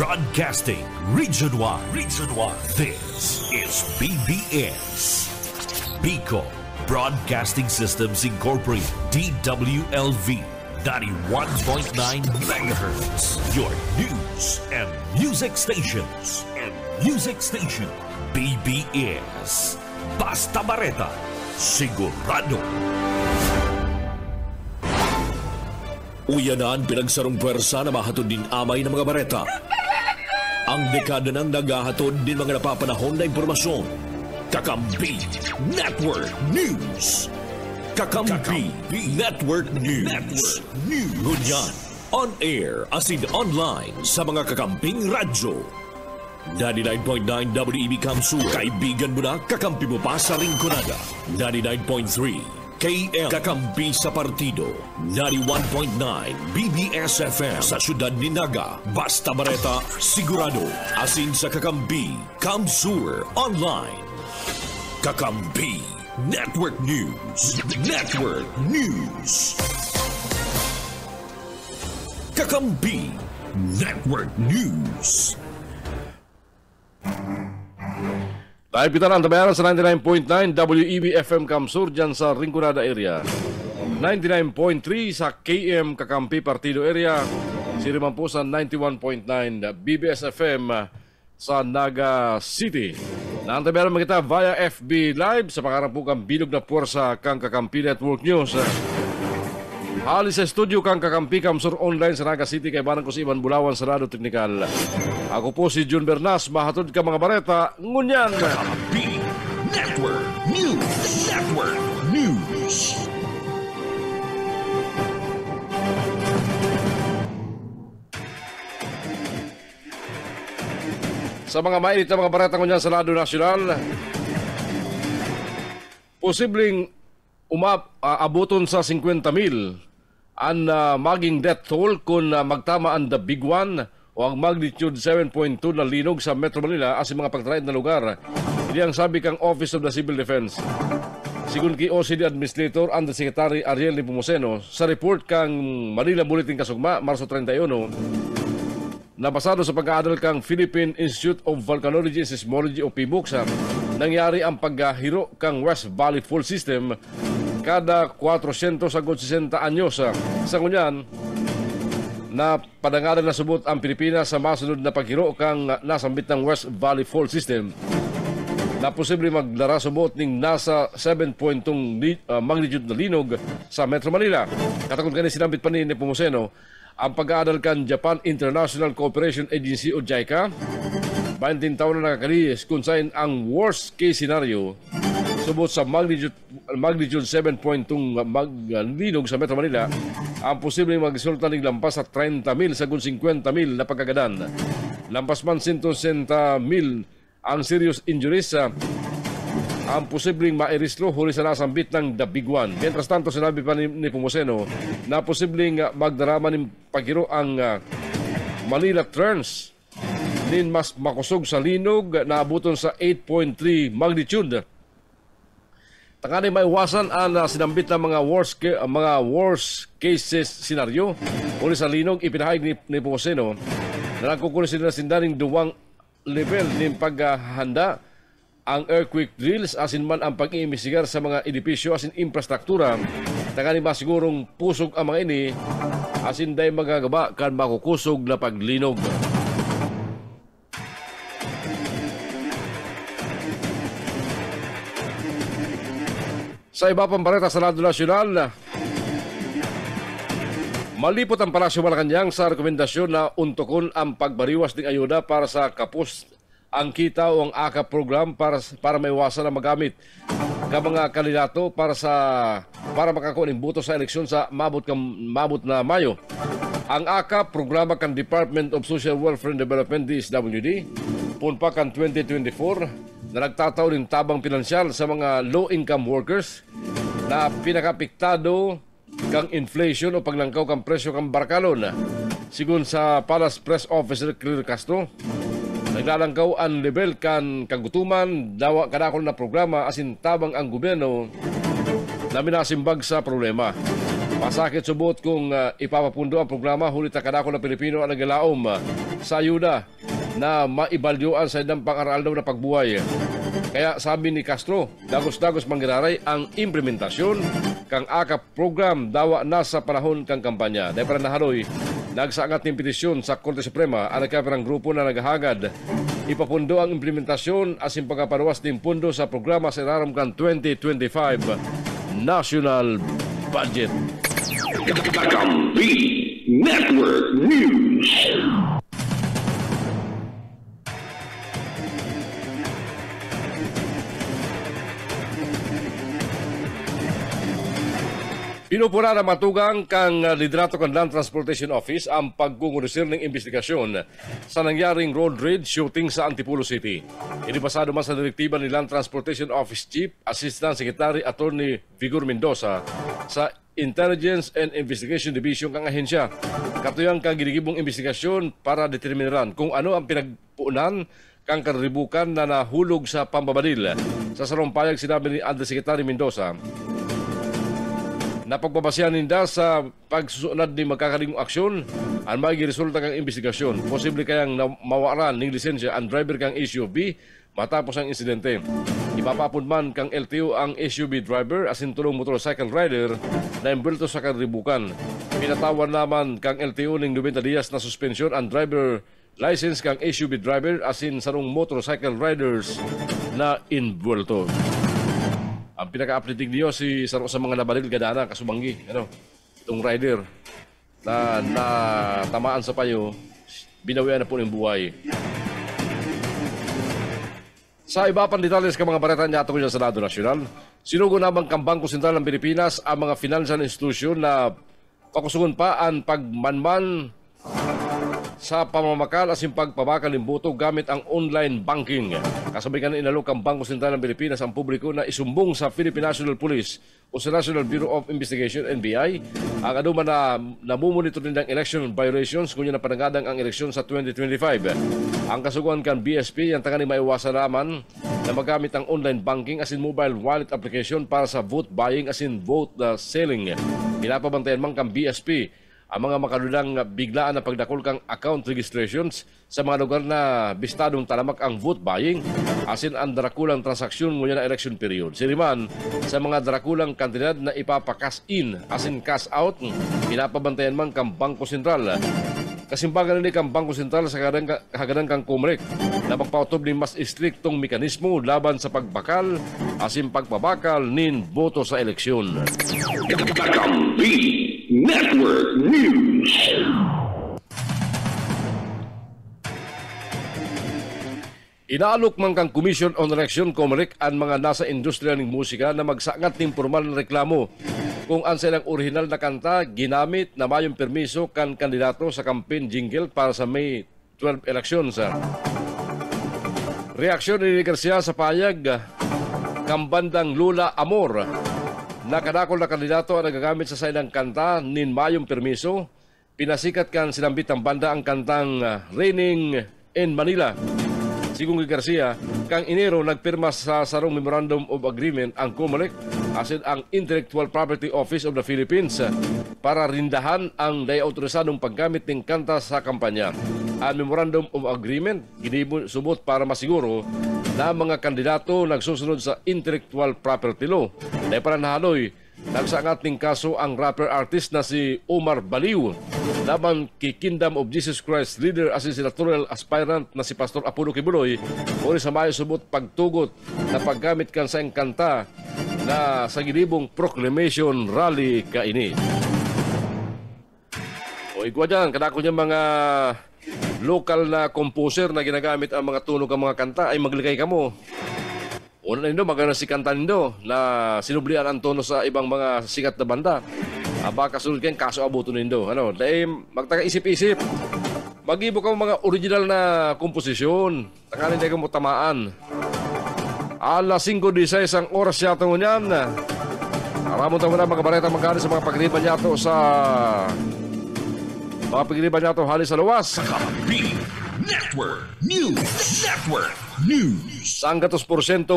Broadcasting Region 1. This is BBS. Bicol Broadcasting Systems Incorporated. DWLV 91.9 MHz. Your news and music stations. BBS. Basta Bareta. Sigurado. Uyanan pinagsarong pwersa na mahatod din amay ng mga bareta. Ang dekada ng naghahatod din mga napapanahon na impormasyon. Kakampi Network News. Kakampi Network News. Ngunyan, on air as in online sa mga kakamping radyo. 99.9 WEB Kamsu, kaibigan mo na, kakampi mo pa sa Rinconada. 99.3 KM Kakampi sa Partido. 91.9 BBS FM sa Syudad ni Naga. Basta Bareta, sigurado. Asin sa Kakampi, Kamsur Online. Kakampi Network News. Kakampi Network News. Live kita ng tabayaran sa 99.9 WEB FM Kamsur dyan sa Rinconada area. 99.3 sa KM Kakampi Partido area. Siriman po sa 91.9 BBS FM sa Naga City. Naantabayaran kita via FB Live sa pangarap po kang bilog na puwersa kang Kakampi Network News. Halis sa studio kang Kakampi Kamsur online sa Naga City kay Barangay Iban Bulawan sa Rado Teknikal. Ako po si Jun Bernas, mahatod ka mga bareta, ngunyan. Kakampi Network News. Sa mga mainit na mga bareta ngunyan sa Rado Nacional, posibleng abuton sa 50,000 ang maging death toll kung magtama ang the big one o ang magnitude 7.2 na linog sa Metro Manila as mga pagtraid na lugar. Hindi ang sabi kang Office of the Civil Defense. Sigun ki OCD Administrator Undersecretary Ariel Nepomuceno sa report kang Manila Bulletin Kasugma, Marso 31, nabasado sa pag-aaral kang Philippine Institute of Volcanology and Seismology o PIVOX, nangyari ang paghahiro kang West Valley Fault System kada 460 anyos. Sa ngunyan, na padangalan na subot ang Pilipinas sa masunod na paghiro kang nasambit ng West Valley Fault System na posible maglara subot ng nasa 7.2 magnitude na linog sa Metro Manila. Katakot kanin sinambit pa ni Nepomuceno, ang pag-aaral kan Japan International Cooperation Agency o JICA, 20 taon na nakakalis kung saan ang worst case scenario subot sa magnitude 7.2 linog sa Metro Manila, ang posibleng magresulta ng lampas sa 30,000 sa 50,000 na pagkagadan. Lampas man 160,000 ang serious injuries, ang posibleng mairislo huli sa nasambit ng the big one. Mientras tanto, sinabi pa ni Nepomuceno na posibleng magdarama ng paghiro ang Manila Trends din mas makusog sa linog na abuton sa 8.3 magnitude. Tangani maiwasan ang sinambit ng mga worst cases scenario uli sa linog. Ipinahayag ni Nepomuceno na nagkukunin sila sindaring duwang level ng paghahanda ang earthquake drills asin man ang pag-iimbestigar sa mga edipisyo asin infrastruktura. Tangani masigurong pusog ang mga ini asin day magagaba kan makukusog na paglinog. Sa iba pang bareta sa Rado Nacional, malipot ang Palasyo Malacanang sa rekomendasyon na untukon ang pagbariwas ng ayuda para sa kapos ang kita o ang AKA program para maiwasan na magamit ng mga kandidato para makakuha ng boto sa eleksyon sa mabot na Mayo. Ang AKA programa kan Department of Social Welfare and Development DSWD punpa kan 2024 na nagtataw ng tabang pinansyal sa mga low-income workers na pinakapiktado kang inflation o paglangkaw kang presyo kang barkalon. Sigun sa Palace Press Officer Clear Castro, naglalangkaw ang level kan kagutuman, dawa kadakol na programa asin tabang ang gobyerno na minasimbag sa problema. Masakit subot kung ipapapundo ang programa hulit na kadako ng Pilipino ang nagalaom sa ayuda na maibalyuan sa idang pang-aral daw na pagbuhay. Kaya sabi ni Castro, dagos-dagos manggiraray ang implementasyon kang AKAP program dawa na sa panahon kang kampanya. Dahil para naharoy, nagsaangat ng petisyon sa Korte Suprema ang nagkaperang grupo na naghahagad ipapundo ang implementasyon asin pagkaparuwas ng pundo sa programa sa ilalim kang 2025 National Budget. Kakampi Network News. Pinupura na matugang kang liderato kan Land Transportation Office ang paggungurisir ng investigasyon sa nangyaring road rage shooting sa Antipolo City. Inipasado man sa direktiba ni Land Transportation Office Chief Assistant Secretary Attorney Vigor Mendoza sa Intelligence and Investigation Division kang ahensya. Katuyang kang ginigibong investigasyon para determinaran kung ano ang pinagpuunan kang karibukan na nahulog sa pambabadil. Sa salumpayag sinabi ni Undersecretary Mendoza, napagbabasyan ninda sa pagsusunod ni magkakalingong aksyon ang magiresulta kang investigasyon. Posible kayang mawaran ng lisensya ang driver kang SUV matapos ang insidente. Ipapapun man kang LTO ang SUV driver asin tulong motorcycle rider na imbulto sa karibukan. Pinatawan naman kang LTO ng 90 diyas na suspensyon ang driver license kang SUV driver asin sarong motorcycle riders na involto. Ang pinaka-updating niyo si saro sa mga nabalil gadana kasubanggi, itong rider na tamaan sa payo, binawian na po ng buhay. Sa iba pang detalles ka mga bareta niya ato sa Senado Nasyonal, sinugo namang kang Bangko Sentral ng Pilipinas ang mga financial institution na pakusungon pa ang pagmanman sa pamamakal asin pagpabakal ng boto gamit ang online banking. Kasabay kan inalok ang Bangko Sentral ng Pilipinas ang publiko na isumbong sa Philippine National Police o sa National Bureau of Investigation NBI ang anuman na namumonitor ng election violations kunya na panangadang ang eleksyon sa 2025. Ang kasuguan kan BSP ang tangani maiwasan naman na magamit ang online banking asin mobile wallet application para sa vote buying asin vote selling. Pinapabantayan man kan BSP ang mga makadudang biglaan na pagdakol kang account registrations sa mga lugar na bistadong talamak ang vote buying asin ang darakulang transaksyon ngunyan na election period. Siriman sa mga darakulang kantidad na ipapakas in asin cash out, pinapabantayan man kang Bangko Sentral. Kasimbagan nila kang Bangko Sentral sa hagadan kang Comelec na magpautob ni mas istriktong mekanismo laban sa pagbakal asin pagpabakal nin boto sa eleksyon. Kakampi Network News. Inaalok man kang Commission on Election Comelec ang mga nasa industriya ng musika na magsangat ng formal na reklamo kung ang silang original na kanta ginamit na mayong permiso kan kandidato sa campaign jingle para sa May 12 elections. Reaksyon ni Garcia sa payag kang bandang Lula Amor na kadakol na kandidato ang nagagamit sa silang kanta nin mayong permiso. Pinasikat kan sinambit ang banda ang kantang Raining in Manila. Sigong Garcia, kang Enero nagpirma sa sarong Memorandum of Agreement ang Comelec asin ang Intellectual Property Office of the Philippines para rindahan ang dayautorisadong paggamit ng kanta sa kampanya. Ang Memorandum of Agreement ginibusubot para masiguro na mga kandidato nagsusunod sa Intellectual Property Law. Dahil para nahaloy, nagsaangat ng kaso ang rapper artist na si Omar Baliw laban kay Kingdom of Jesus Christ leader asin senatorial aspirant na si Pastor Apollo Kibuloy o sa mayo subot pagtugot na paggamit kan sa kanta na sa gilibong proclamation rally kaini. O igwa dyan, kadako niya mga local na composer na ginagamit ang mga tunog ng mga kanta ay magligay ka mo. Una nindo, maganda si kanta nindo na sinublian ang tono sa ibang mga sikat na banda. Baka sunod kayo, kaso abuto nindo. Dahil magtaka-isip-isip. Mag-ibo ka mga original na komposisyon. Takalin tayo mo tamaan. Alas 5:16 ang oras yato ngunyan. Maramon tayo na mga bareta magkano sa mga pagriban yato sa... Mga pagriban yato halis sa luwas. Kakampi Network News. Network News. Sa 100%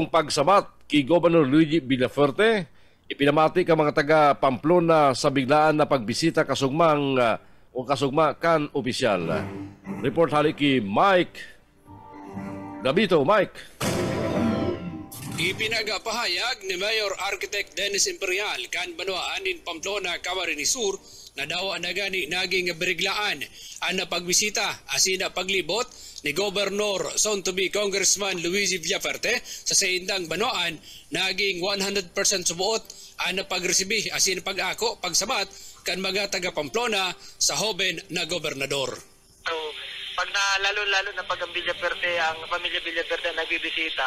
pagsabat kay Governor Luigi Villafuerte, Ipinamati ka mga taga Pamplona sa biglaan na pagbisita kasugmang o kasugma kan opisyal. Report hali ki Mike Gabito. Mike. Ipinagapahayag ni Mayor Architect Dennis Imperial kan Banwaan in Pamplona, Camarines Sur na daw na gani naging beriglaan ang napagbisita asin na paglibot ni Governor soon to be Congressman Luigi Villaferte sa Saindang Banwaan. Naging 100% subuot ang napagresibi asin pag-ako pagsabat kan mga taga Pamplona sa hoben na gobernador. So, pag lalo-lalo na pag ang Villaferte, ang pamilya Villaferte ang nagbibisita,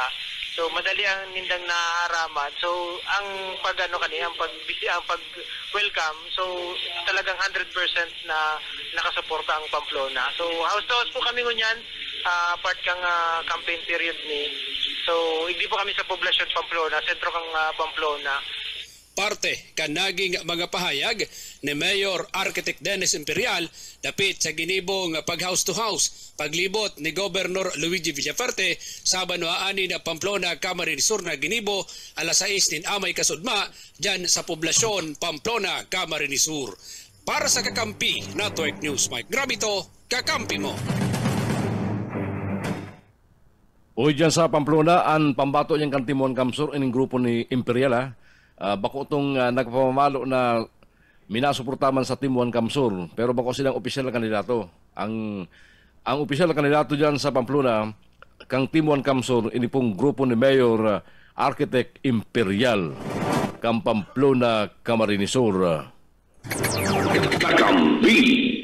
so madali ang nindang naaraman. So ang pag-welcome, so talagang 100% na nakasuporta ang Pamplona. So house to house po kami ngunyan, part kang campaign period ni. So hindi po kami sa poblasyon Pamplona, sentro kang Pamplona. Parte kan naging mga pahayag ni Mayor Architect Dennis Imperial dapit sa ginibong pag-house to house paglibot ni Governor Luigi Villaferte sa Banwaan na Pamplona, Camarines Sur na ginibo alas 6 nin amay kasudma dyan sa poblasyon Pamplona, Camarines Sur. Para sa Kakampi Network News, Mike Gravito, Kakampi mo. Uy, dyan sa Pamplona, ang pambato niyang kantimon kamsur ining grupo ni Imperial bako itong nagpamamalo na minasuportaman sa Timuan Kamsur, pero bako silang opisyal na kandidato. Ang opisyal na kandidato dyan sa Pamplona, kang Timuan Kamsur, ini pong grupo ni Mayor Architect Imperial, kang Pamplona, Camarines Sur. Kakampi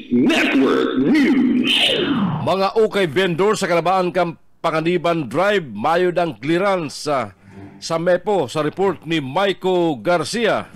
Network News. Mga ukay vendor sa Kalabaan kang Panganiban Drive, mayod ang clearance sa MEPO, sa report ni Maiko Garcia.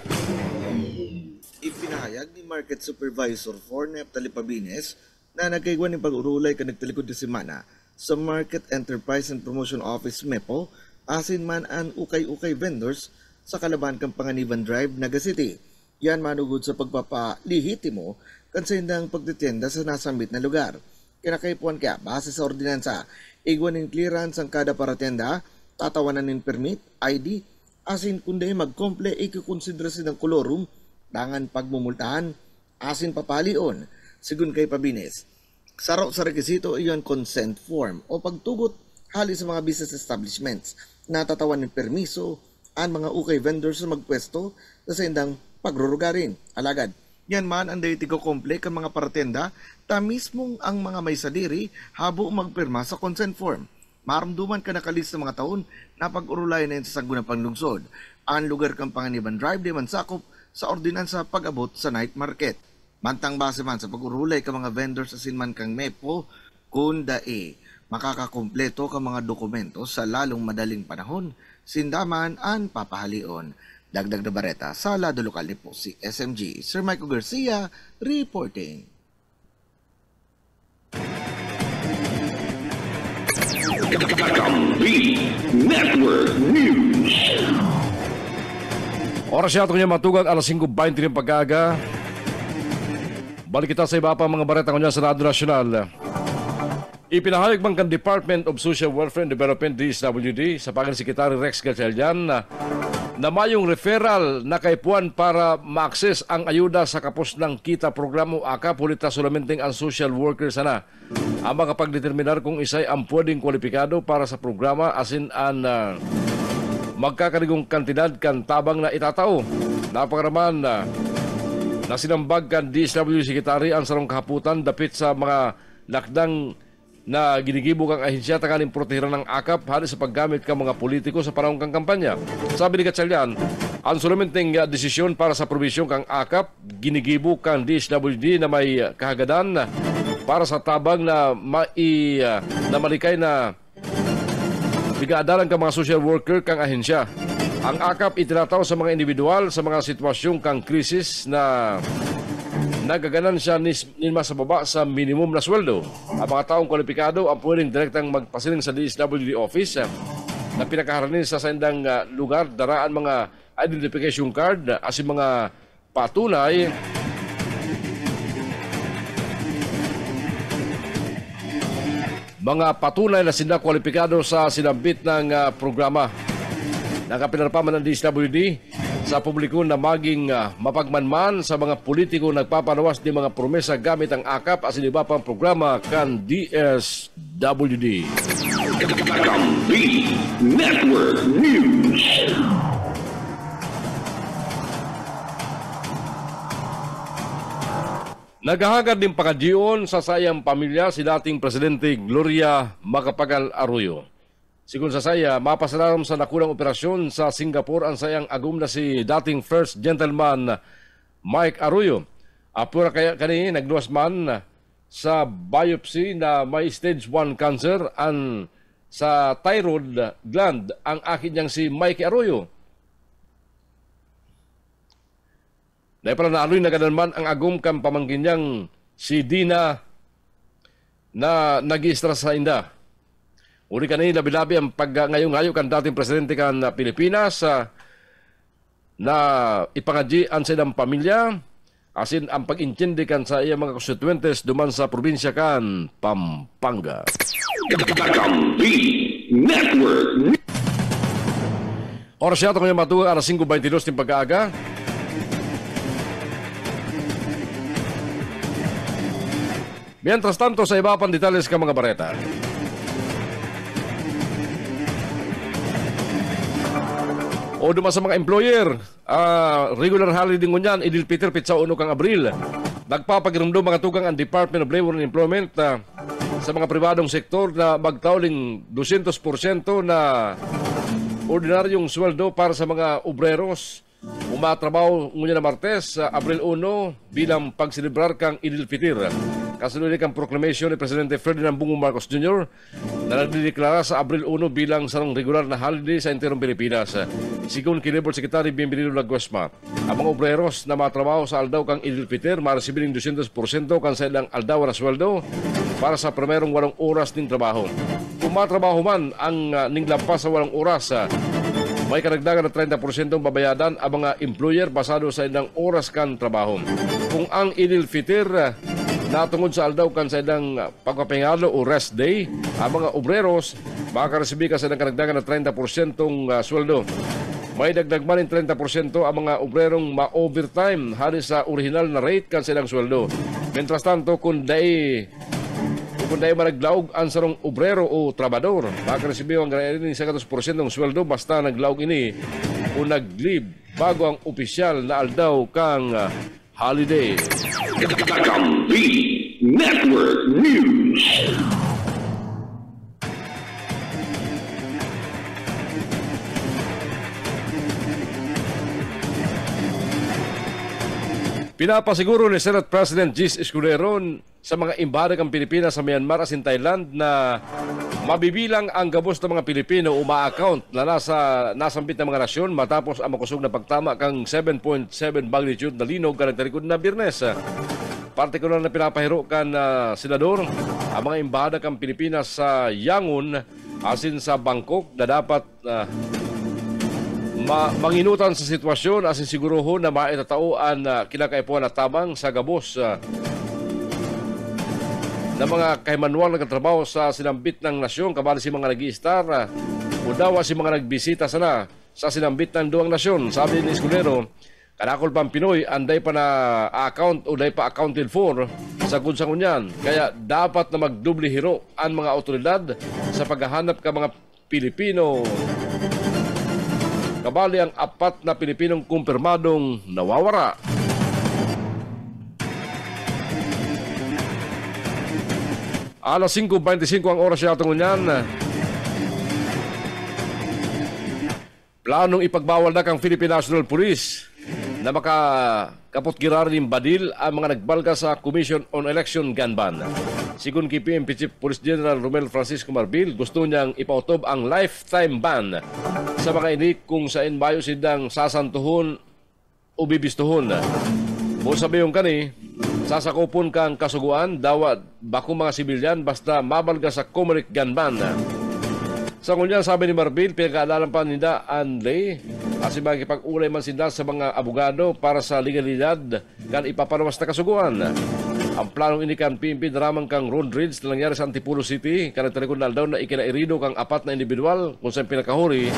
Ipinahayag ni Market Supervisor for Neftali Pabines na nagkaigwan ng pag-urulay ka nagtalikod na semana sa Market Enterprise and Promotion Office MEPO asin man ang ukay-ukay vendors sa Kalaban kang Panganiban Drive, Naga City. Yan manugod sa pagpapalihitimo kan sa indang pagtitienda sa nasambit na lugar. Kinakaipuan kaya base sa ordinansa, igwan ng clearance ang kada paratenda, tatawanan ng permit, ID, asin kundi magkomple ikukonsidera ng kolorum, dangan pagmumultahan, asin papalion, sigun kay Pabines. Saro sa rekisito iyon consent form o pagtugot hali sa mga business establishments na tatawan ng permiso ang mga ukay vendors na magpwesto sa indang pagrurugarin. Alagad, yan man ang dayti ko komple ang mga paratenda, ta mismong ang mga may saliri habo magpirma sa consent form. Maramduman ka nakalis sa mga taon na pag-urulay na sa Sangguniang Panlungsod. Ang lugar kang Panganiban Drive di man sakop sa ordinansa pag-abot sa night market. Mantang base man sa pag-urulay ka mga vendors sa sinman kang MEPO, kunda makakakompleto ka mga dokumento sa lalong madaling panahon, sindaman ang papahalion. Dagdag na bareta sa lado lokal ni po si SMG. Sir Michael Garcia reporting. Kakampi Network News. Oras siya ito niya matugag alas 5:20 ng pag-aga. Balik kita sa iba pa mga bareta ko niya sa Radyo Nacional. Ipinahayag man kan Department of Social Welfare and Development DSWD sa pangalan Secretary Rex Gatchalian na mayong referral na kaipuan para ma-access ang ayuda sa kapos ng kita programo AKAP hulita solamenting ang social worker sana ang makapagdeterminar kung isay ang pwedeng kwalipikado para sa programa asin ang magkakarigong kantidad kan tabang na itatao. Napakaraman na sinambag kan DSWD Secretary ang sarong kahaputan dapit sa mga lakdang na ginigibog ang ahensya tanggaling protehiran ng AKAP hali sa paggamit ng mga politiko sa panahon kang kampanya. Sabi ni Gatchalian, ang sulamenteng desisyon para sa probisyon kang AKAP ginigibog kang DSWD na may kahagadan para sa tabang na malikay na bigadalan kang mga social worker kang ahensya. Ang AKAP itinataw sa mga individual sa mga sitwasyon kang krisis na nagaganan siya nilma sa baba sa minimum na sweldo. Ang mga taong kwalipikado ang pwedeng direktang magpasiling sa DSWD office na pinakaharanin sa sendang lugar, daraan mga identification card as mga patunay na sila kwalipikado sa sinambit ng programa. Nakapinarpaman ng DSWD sa publiko na maging mapagmanman sa mga politiko nagpapanawas di mga promesa gamit ang AKAP as iba pang programa kan DSWD. Kakampi Network News. Naghahagad din pakadyon sa sayang pamilya si dating Presidente Gloria Macapagal Arroyo. Sigun sa saya, mapasalaram sa nakulang operasyon sa Singapore ang sayang agum na si dating First Gentleman Mike Arroyo. Apura kaya kani nagluwas man sa biopsy na may stage 1 cancer ang sa thyroid gland ang akin niyang si Mike Arroyo. Dahil pala naaloy na ganun ang agum kang pamangkin niyang si Dina na nag-i-stress sa inda. Uri kanina labi-labi ang pag-ngayon-ngayon kan dating presidente kan Pilipinas na ipangadyi ang silang pamilya asin ang pag-intindi kan sa iyang mga konstituentes duman sa probinsya kan Pampanga. Kakampi Network. Oras yata kung yung matuwa alas 5:22 ng pag-aaga. Mientras tanto, sa iba pang detalles ka mga bareta. O duman sa mga employer, regular holiday ngunyan, Idil Peter Pitsa 1 kang Abril. Nagpapagirumdo mga tugang ang Department of Labor and Employment sa mga pribadong sektor na magtauling 200% na ordinaryong sweldo para sa mga obreros. Umatrabaho ngunyan na Martes, Abril 1 bilang pagsilibrar kang Idil Peter. Kasunod kang proclamation ni Presidente Ferdinand Bongbong Marcos Jr. na nagdideklara sa Abril 1 bilang sarang regular na holiday sa enterong Pilipinas. Sigun kay Labor Secretary Bienvenido Laguesma, ang mga obreros na matrabaho sa aldaw kang Idil Peter marasibiling 200% kan sa ilang aldaw na sweldo para sa primerong 8 oras ng trabaho. Kung matrabaho man ang ninglampas sa 8 oras, may karagdagan na 30% babayadan ang mga employer basado sa ilang oras kan trabaho. Kung ang Idil Peter natungod sa aldaw kan sa ilang pagpapahingalo o rest day, ang mga obreros makakaresibi ka sa ilang karagdagan na 30% sweldo. May dagdag man ng 30% ang mga obrerong ma-overtime halos sa original na rate kan sa ilang sweldo. Mientras tanto, kung dahil managlaog ang sarong obrero o trabador, makakaresibi ang ganayan ng 100% ng sweldo basta naglaog ini o nag-leave bago ang opisyal na aldaw kang holiday. Kakampi Network News. Pinapasiguro ni Senate President Gis Escudero sa mga embahada ng Pilipinas sa Myanmar at Thailand na mabibilang ang gabos ng mga Pilipino o ma-account na nasambit ng mga nasyon matapos ang makusog na pagtama kang 7.7 magnitude na linog karagtarikod na Biyernes. Partikular na pinapahiro kan senador ang mga embahada ng Pilipinas sa Yangon asin sa Bangkok na dapat manginutan sa sitwasyon asin siguruhon na maitatauan na kinakaipuan na tabang sa gabos na mga kahimanual na katrabaho sa sinambit ng nasyon kabali si mga nag-i-star o daw si mga nagbisita sana sa sinambit ng duwang nasyon. Sabi ni Escudero, kanakol pang Pinoy anday pa na account o day pa accounted for sa kunsangon yan. Kaya dapat na magdubli hiro ang mga otoridad sa paghahanap ka mga Pilipino. Kabali ang 4 na Pilipinong kumpirmadong nawawara. Alas 5:25 ang oras yatong ngunyan. Planong ipagbawal na kang Philippine National Police na makakapot-girar ng badil ang mga nagbalga sa Commission on Election gun ban. Sigun kay PNP Chief Police General Romel Francisco Marbil, gusto niyang ipautob ang lifetime ban sa mga ini kung saan bayo sidang sasantuhon o bibistuhon. Mo sabi yung kani, sasakupon kang kasuguan, dawat bako mga sibilyan basta mabalga sa Comelec gun ban. Sa kunyan, sabi ni Marbil, pinag-aalalan pa nila Anley kasi makikipag-ulay man sila sa mga abogado para sa legalidad kan ipapanawas na kasuguan. Ang planong ini kan PNP daramang kang road rage na nangyari sa Antipolo City. Kanang talikod na daw na ikinairido kang apat na individual kung saan pinakahuri.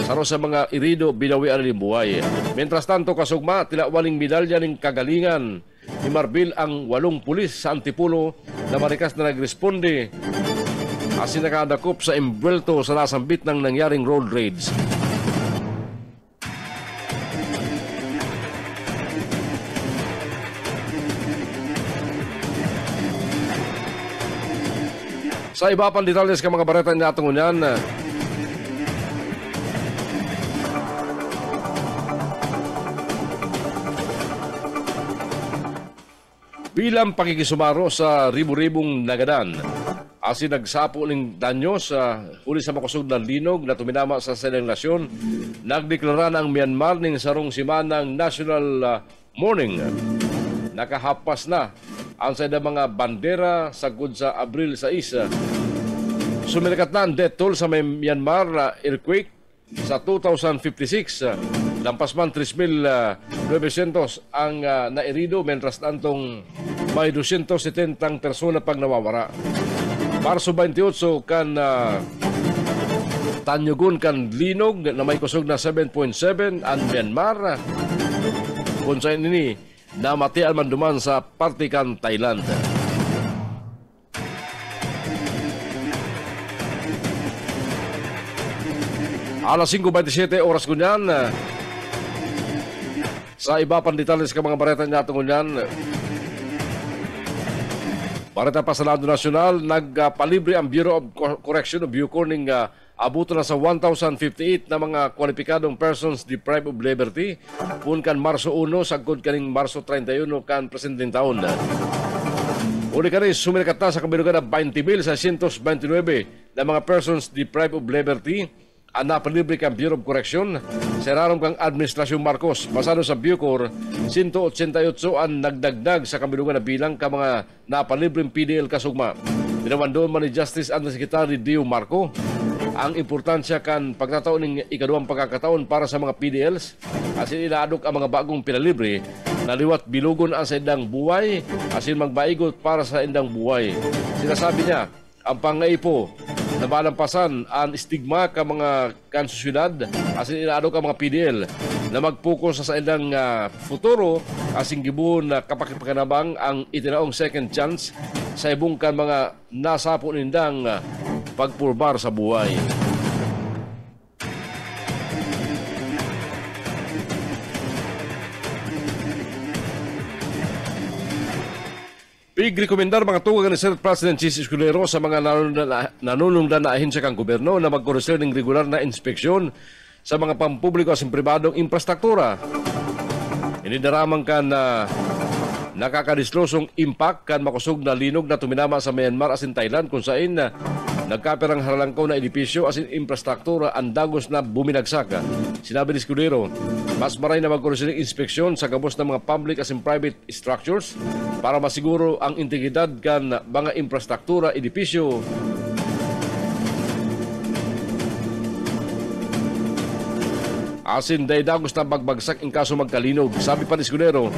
Saro sa mga irido, binawi ang buhay. Mientras tanto, kasugma, tila waling medalya ng kagalingan ni Marbil ang 8 pulis sa Antipolo na marikas na nagresponde asin nakadakop sa embwelto sa nasambit ng nangyaring road rage. Sa iba pang detalles ka mga bareta niya atong unyan, bilang pakikisumaro sa ribu-ribong nagadan, asin nagsapo ng danyo sa uli sa makusog na linog na tuminama sa Sedang Nasyon, nagdeklara na ang Myanmar ng sarong simanang National Mourning. Nakahapas na ang sa mga bandera sagud sa Abril 6. Sumilikat na ang death toll sa Myanmar earthquake sa 2056. Lampas man 3,900 ang nairido, mentras tantong may 270 persona pang nawawara. Marso 28 kan tanyugon kan linog na may kusog na 7.7 ang Myanmar. Kung sa ini na matial man duman sa partikan Thailand. Alas 5:27 oras kunyan. Sa iba pang detalles ka mga bareta niya itong kunyan. Bareta pa sa Lado Nacional, nagpalibre ang Bureau of Correction o Bucor ng abuto na sa 1,058 na mga kwalipikadong persons deprived of liberty kung kan Marso 1 sagkod kaning Marso 31 kan presenteng taon. Uli ka rin sumilikat na sa kabilugan na 20,629 na mga persons deprived of liberty ang napalibre kang Bureau of Correction sa rarong kang Administrasyon Marcos. Basado sa Bucor, 188 ang nagdagdag sa kabilugan na bilang ka mga napalibreng PDL kasugma. Tinawan doon man ni Justice Undersecretary Dio Marco ang importansya kan pagkataon ng ikaduang pagkakataon para sa mga PDLs asin inaadok ang mga bagong pinalibre na liwat bilugon ang sa indang buhay asin magbaigot para sa indang buhay. Sinasabi niya, ang pangaipo na malampasan ang stigma ka mga kansusyudad asin inaadok ang mga PDL na mag-focus sa indang futuro asing gibuon na kapakipagkanabang ang itinaong second chance sa ibong kan mga nasapo nindang pagpurbar sa buhay. Pig-rekomendar mga tuwagan ni Senate President Chis Escudero sa mga nanunungdan na ahensya kang gobyerno na magkonsider ng regular na inspeksyon sa mga pampubliko at pribadong infrastruktura. Inidaramang kan nakakadislosong impact kan makusog na linog na tuminama sa Myanmar asin Thailand kung saan nagkapirang haralangkaw na edipisyo asin infrastruktura ang dagos na buminagsak. Sinabi ni Escudero, mas maray na magkonsider ng inspeksyon sa gabos ng mga public asin private structures para masiguro ang integridad kan mga infrastruktura edipisyo. Asin daydagos na bagbagsak in kaso magkalinog. Sabi pa ni Escudero,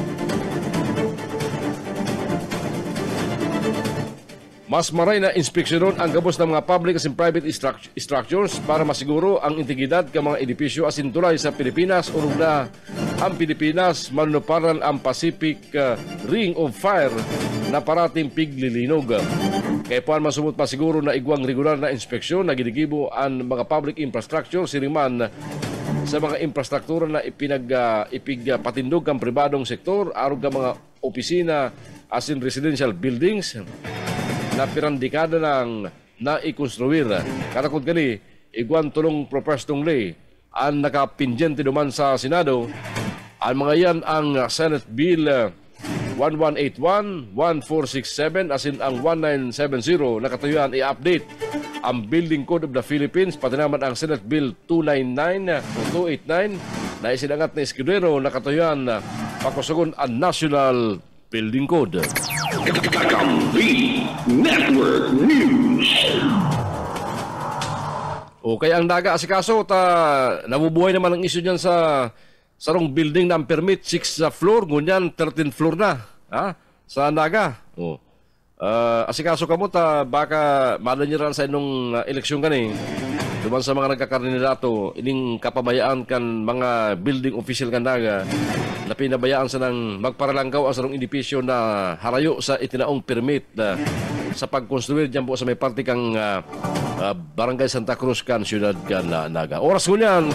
mas maray na inspeksyonon ang gabos ng mga public asin private structures para masiguro ang integridad ng mga edipisyo asin tulay sa Pilipinas urog na ang Pilipinas manunuparan ang Pacific Ring of Fire na parating piglilinog. Kaya puan masumot pa siguro na igwang regular na inspeksyon na ginigibo ang mga public infrastructure siriman sa mga infrastruktura na ipigpatindog ang pribadong sektor arog ang mga opisina asin residential buildings na pirang dekada nang naikonstruir. Katakot kani, igwan tulong propestong lay ang nakapindyente duman sa Senado. Ang mga yan ang Senate Bill 1181, 1467, asin ang 1970 na katuyuan i-update ang Building Code of the Philippines, pati naman ang Senate Bill 299 o 289 na isinangat ni Escudero na katuyuan pakusugon ang National Building Code. Kakampi Network News. Okay, ang naga-asikaso nabubuhay naman ang issue niyan sa sarong building na ang permit 6th floor, ngunyan 13th floor na. Ha? sa Naga. Oh. Asikaso ka mo ta baka malanyiran sa inong eleksyon kani. Duman sa mga nagkakandidato, ining kapabayaan kan mga building official kan Naga na pinabayaan sa nang magparalangkaw ang sarong edipisyo na harayo sa itinaong permit sa pagkonstruir dyan po sa may parte kang Barangay Santa Cruz kan siyudad kan Naga. Oras ko niyan,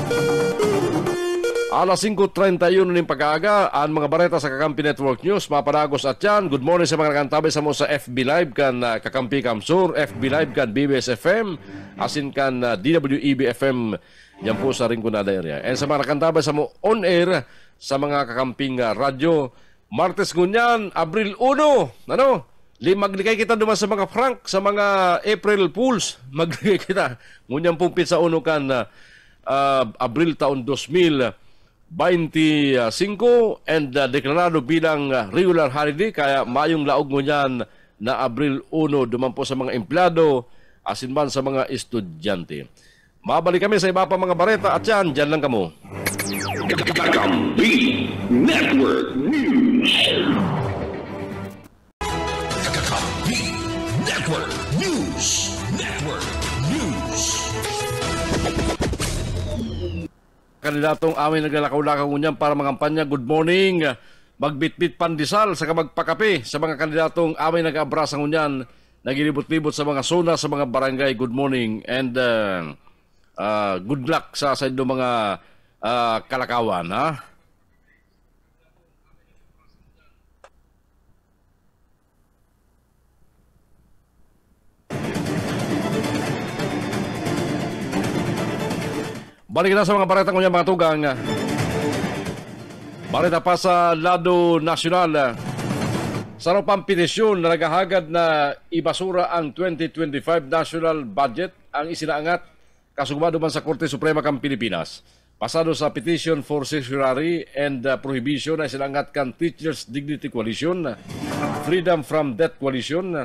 alas 5:31 ng pag-aaga, ang mga bareta sa Kakampi Network News, mapanagos at yan. Good morning sa mga nakantabay sa mo sa FB Live kan Kakampi Kamsur, FB Live kan BBS FM, asin kan DWEB FM, yan po sa Rinconada area. And sa mga nakantabay sa mo on air, sa mga kakamping radyo, Martes ngunyan, Abril 1, magligay kita duman sa mga prank, sa mga April Fools, magligay kita. Ngunyan pong pizza uno kan Abril taon 2025 and deklarado bilang regular holiday kaya mayong laog mo niyan na Abril 1 duman po sa mga empleyado asin man sa mga estudyante. Mabalik kami sa iba pa mga bareta at yan, dyan lang kamo. Kakampi Network News. Kakampi Network News. Network News. Kandidatong amin naglalakaw-lakaw ngunyan para mangampanya. Good morning. Magbitbit pandesal sa kamagpakape sa mga kandidatong amin nag-abrasa ngunyan. Nagilibot-libot sa mga zona, sa mga barangay. Good morning and good luck sa inyo mga kalakawan, ha? Balik na sa mga bareta ko niya mga tugang. Bareta pa sa lado nasyonal. Sa pang petisyon na naghahagad na ibasura ang 2025 national budget ang isinaangat kasugmado man sa Korte Suprema kang Pilipinas. Pasado sa Petition for Certiorari and Prohibition na isinangat kan Teachers Dignity Coalition, Freedom from Death Coalition,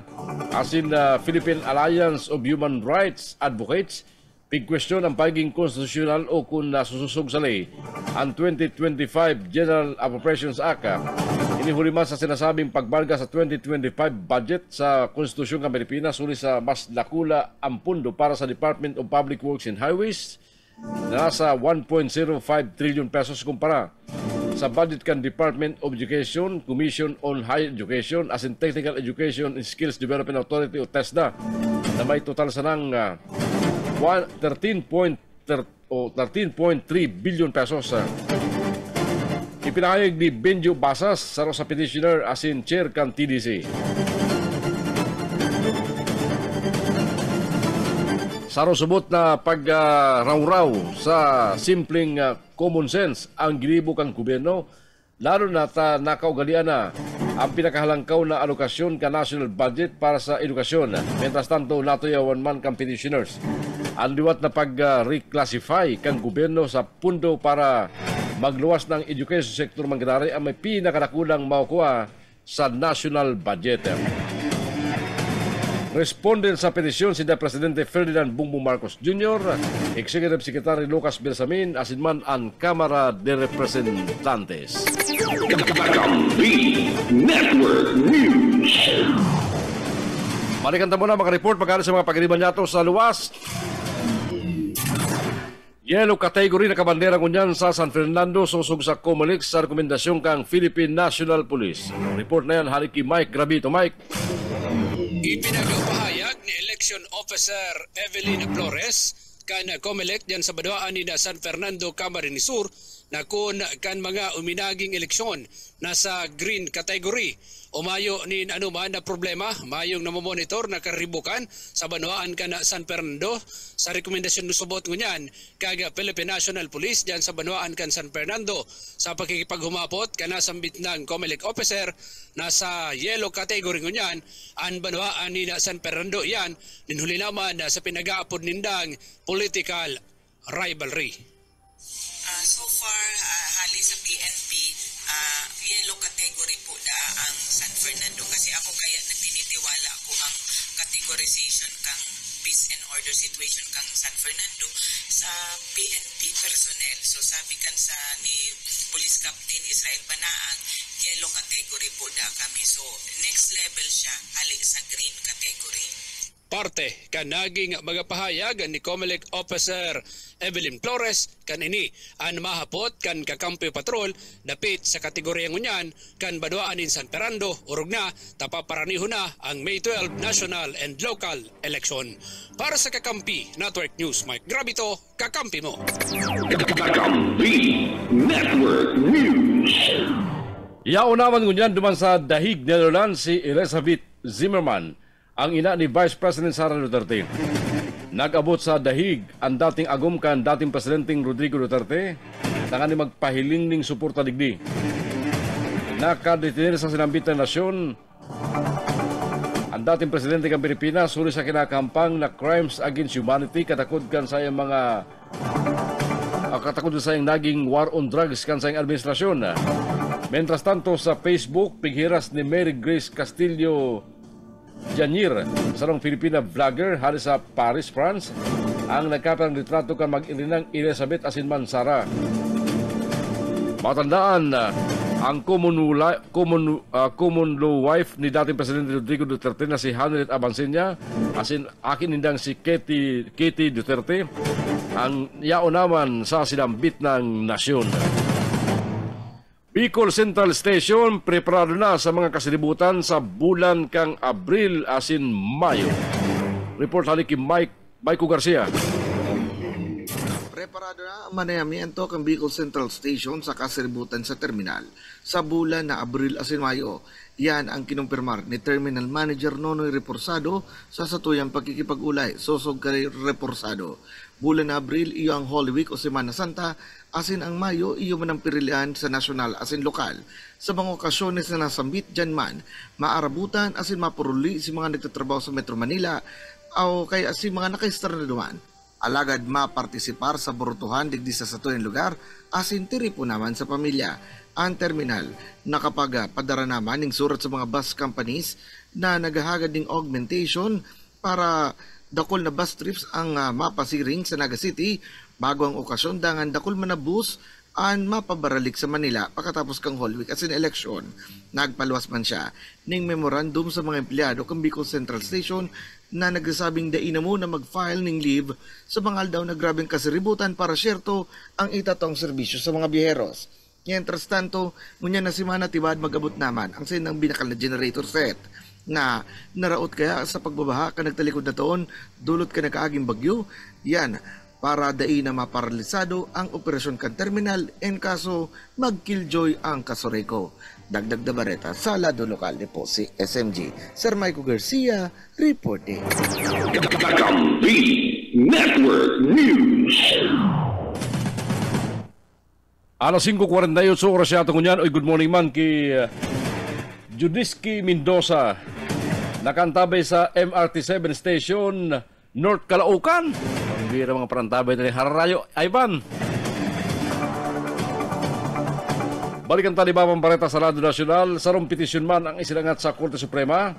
asin Philippine Alliance of Human Rights Advocates, pig-question ang pagiging konstitusyonal o kung nasususog sa ley ang 2025 General Appropriations Act. Inihuli man sa sinasabing pagbalga sa 2025 budget sa Konstitusyon ng Pilipinas uli sa mas dakula ang pundo para sa Department of Public Works and Highways na nasa 1.05 trillion pesos kumpara sa budget kan Department of Education, Commission on Higher Education as in Technical Education and Skills Development Authority o TESDA na may total sa nang 13.3 billion pesos. Ipinahayag ni Benjo Basas sa petitioner as in chair kan TDC. Saro subot na pag-raw-raw sa simpleng common sense ang gilibo kang gobyerno, lalo na nakaugalian na ang pinakahalangkaw na alokasyon ka national budget para sa edukasyon. Mientras tanto, natuyawan man kang petitioners. Ang liwat na pag-reclassify kang gobyerno sa pundo para magluwas ng education sector mangganari ang may pinakadakulang makukuha sa national budget. Respondent sa petisyon si Presidente Ferdinand Bongbong Marcos Jr., Executive Secretary Lucas Bersamin, asinman ang Kamara de Representantes. Kakampi Network News. Balikan mo na mga report pagkari sa mga pagriban nato sa luwas. Yellow category na kabandera kunyan sa San Fernando susog sa COMELEC sa rekomendasyon kang Philippine National Police. Report na yan, hari ki Mike Grabito. Mike. Ipinagpahayag ni Election Officer Evelyn Flores kan COMELEC diyan sa badwaan ni San Fernando, Camarines Sur na kung kan mga uminaging eleksyon nasa green category. Umayo ni anuman na problema, mayong namomonitor na karibukan sa banwaan ka na San Fernando sa rekomendasyon nusubot ngunyan kaga Philippine National Police diyan sa banwaan kan San Fernando sa pakikipaghumapot kana sambit ng COMELEC officer nasa yellow category ngunyan ang banwaan ni San Fernando yan ninhuli naman sa pinagaapod nindang political rivalry. So far, hali sa PNP, yellow category po na ang San Fernando kasi ako kaya nagtinitiwala ako ang categorization kang peace and order situation kang San Fernando sa PNP personnel. So sabi kan sa ni Police Captain Israel Banaang, yellow category po da kami. So next level siya hali sa green category. Parte kan naging mga pahayag ni Comelec Officer Evelyn Flores kanini ang mahapot kan kakampi patrol dapit sa kategoryang unyan kan Banwaan in San Fernando urog na tapaparaniho na ang May 12 national and local election. Para sa Kakampi Network News, Mike Grabito, kakampi mo. Kakampi Network News. Yao naman ngunyan duman sa Dahig, Netherlands si Elizabeth Zimmerman, ang ina ni Vice President Sara Duterte. Nag-abot sa Dahig ang dating agumkan dating Presidenteng Rodrigo Duterte na ni magpahiling ning suporta digdi. Nakadetenir sa sinambit na nasyon ang dating Presidente ng Pilipinas suri sa kinakampang na crimes against humanity katakod kan sa iyang mga katakod sa iyang naging war on drugs kan sa iyang administrasyon. Mientras tanto sa Facebook, pighiras ni Mary Grace Castillo Janir, sarong Filipina vlogger hari sa Paris, France, ang nagkapang litrato kan mag-ilinang Elizabeth asinman Sara. Matandaan, ang common law wife ni dating Presidente Rodrigo Duterte na si Henriette Abansenia, asin akin nindang si Katie Duterte, ang yao naman sa sinambit ng nasyon. Bicol Central Station preparado na sa mga kasilibutan sa bulan kang Abril asin Mayo. Report halik kay Mike Garcia. Preparado na ang manayamiento kang Bicol Central Station sa kasilibutan sa terminal sa bulan na Abril asin Mayo. Yan ang kinumpirmar ni Terminal Manager Nonoy Reporsado sa satuyang pagkikipag-ulay. Sosog kay Reporsado. Bulan na Abril iyo ang Holy Week o Semana Santa, asin ang Mayo iyo man ang pirilian sa nasyonal asin lokal. Sa mga okasyones na nasambit dyan man, maarabutan asin mapuruli si mga nagtatrabaho sa Metro Manila o kaya si mga nakaistar na duman. Alagad mapartisipar sa borutuhan digdi sa satuyang lugar asin tiripo naman sa pamilya. Ang terminal nakapag padara naman ng surat sa mga bus companies na naghahagad ng augmentation para dakol na bus trips ang mapasiring sa Naga City bago ang okasyon dangan dakol man na bus ang mapabaralik sa Manila pagkatapos kang Holy Week as in election. Nagpaluwas man siya ning memorandum sa mga empleyado kang Bicol Central Station na nagsasabing daina mo na mag-file ng leave sa mga aldaw na grabing kasiributan para syerto ang itatong serbisyo sa mga biyeros. Mientras tanto, ngunyan na si Mana tibad magabot naman ang sinang binakal na generator set na naraot kaya sa pagbabaha ka nagtalikod na taon, dulot ka nakaaging bagyo, yan, para dai na maparalisado ang operasyon kan terminal en kaso mag-killjoy ang Kasoreko. Dagdag na bareta sa lado lokal po si SMG. Sir Michael Garcia, reporting. Kakampi Network News. Alas 5:48 oras yata kunyan. Oy, good morning man kay Judiski Mendoza. Nakantabay sa MRT7 Station, North Caloocan. Ang bira mga parantabay na ni Hararayo. Ivan. Balikan tali ba mampareta sa Lado Nasyonal, sarong petisyon man ang isilangat sa Korte Suprema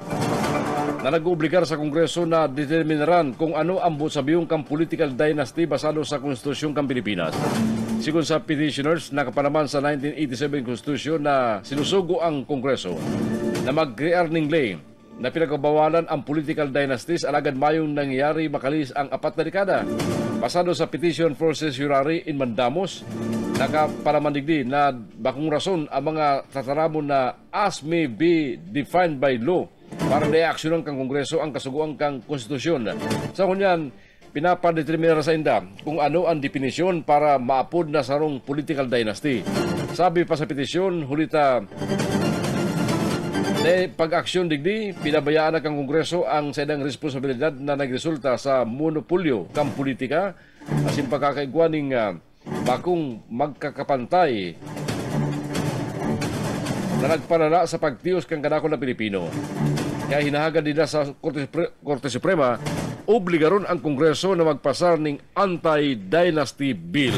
na nag-uobligar sa Kongreso na determinaran kung ano ang busabiyong kang political dynasty basado sa Konstitusyon kang Pilipinas. Sigun sa petitioners, nakapanaman sa 1987 Constitution na sinusugo ang Kongreso na mag-create ng lay na pinagbabawalan ang political dynasties alagad mayong nangyayari makalis ang 4 na dekada. Pasado sa petition versus Jurari in Mandamos, nakapalamandigdi na bakong rason ang mga tataramon na as may be defined by law para reaksyonan kang Kongreso ang kasuguan kang konstitusyon. Sa kunyan, pinapadeterminar sa inda kung ano ang definisyon para maapod na sarong political dynasty. Sabi pa sa petisyon, hulita pag-aksyon digdi, pinabayaan na kang Kongreso ang sedang responsibilidad na nagresulta sa monopolyo kang politika asin pagkakaigwaning bakong magkakapantay na nagpanala sa pagtiyos kang kanako na Pilipino. Kaya hinahagad nila sa Korte Suprema, obligaron ang Kongreso na magpasar ng anti-dynasty bill.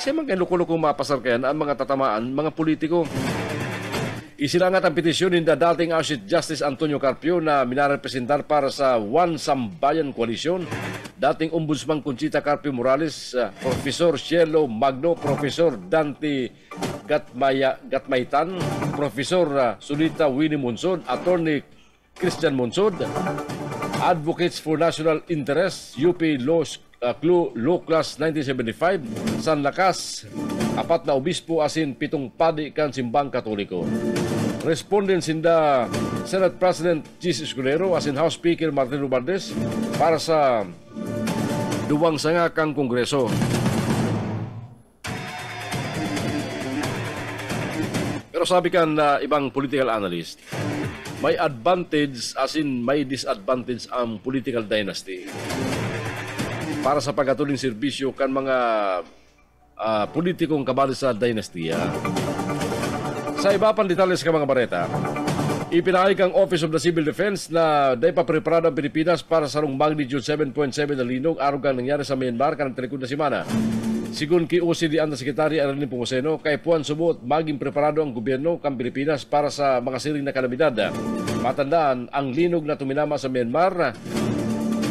Siya mga loko-loko mapasar kaya ang mga tatamaan, mga politiko. Isilangat ang petisyon ng dating Associate Justice Antonio Carpio na minarepresentar para sa One Sambayan Coalition dating Ombudsman Conchita Carpio Morales, Professor Cielo Magno, Professor Dante Gatmaitan, Professor Sunita Winnie Monsod, Attorney Christian Monsod, Advocates for National Interest, UP Law Class 1975, San Lakas, 4 na obispo asin 7 padi kan simbang Katoliko. Respondent sinda Senate President Jesus Escudero asin House Speaker Martin Romualdez para sa duwang sanga kang Kongreso. Pero sabi kan ibang political analyst, may advantage asin may disadvantage ang political dynasty para sa pagatuling serbisyo kan mga politikong kabali sa dynastiya. Sa iba pang detalles ka mga bareta, ipinahayag ang Office of the Civil Defense na day pa preparado ang Pilipinas para sa rong magnitude 7.7 na linog araw kang nangyari sa Myanmar kanang talikod na semana. Sigun ki OCD Undersecretary Arlene Pumoseno, kay puan subuot maging preparado ang gobyerno kang Pilipinas para sa mga siring na kalamidad. Matandaan, ang linog na tuminama sa Myanmar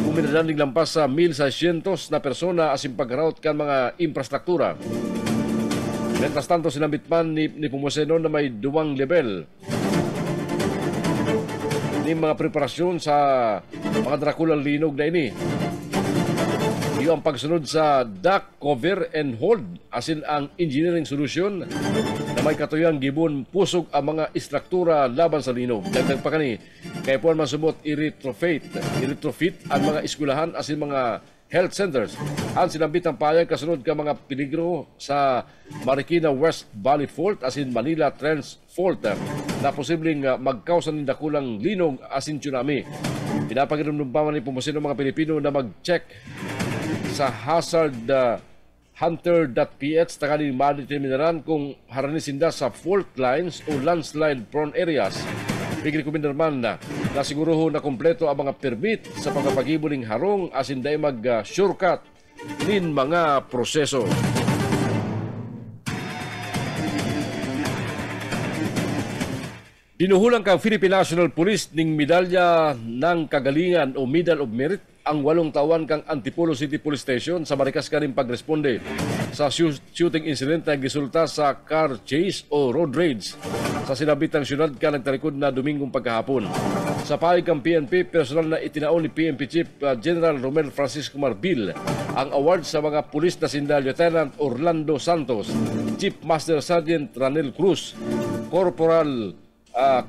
uminadanig lampas sa 1,600 na persona asin pagkaraot kan mga infrastruktura. Mientras tanto, sinambit man ni Pumoseno na may 2 level ni mga preparasyon sa mga drakulang linog na ini. Yung ang pagsunod sa duck, cover, and hold asin ang engineering solution na may katuyang gibon pusog ang mga istruktura laban sa linog. Dagdag pa kani, kaya po man sumot i-retrofit ang mga eskwelahan asin mga health centers. Ang sinambit ang payag kasunod ka mga peligro sa Marikina West Valley Fault asin Manila Trench Fault na posibleng magkausan ng dakulang linog asin tsunami. Pinapaginom pa man ni Pumoseno mga Pilipino na mag-check sa hazardhunter.ph takaling madeterminaran kung haranisinda sa fault lines o landslide prone areas. Bigli ko naman na siguruho na kompleto ang mga permit sa pagpapagibuling harong asin day mag-shortcut nin mga proseso. Dinuhulang kang Philippine National Police ning medalya ng kagalingan o Medal of Merit ang 8 taon kang Antipolo City Police Station sa marikas kaning pagresponde sa shooting incident na resulta sa car chase o road rage sa sinabitang syudad ka nagtalikod na Domingong pagkahapon. Sa pahayag kang PNP, personal na itinaon ni PNP Chief General Romel Francisco Marbil ang award sa mga pulis na sinda Lieutenant Orlando Santos, Chief Master Sergeant Ranel Cruz, Corporal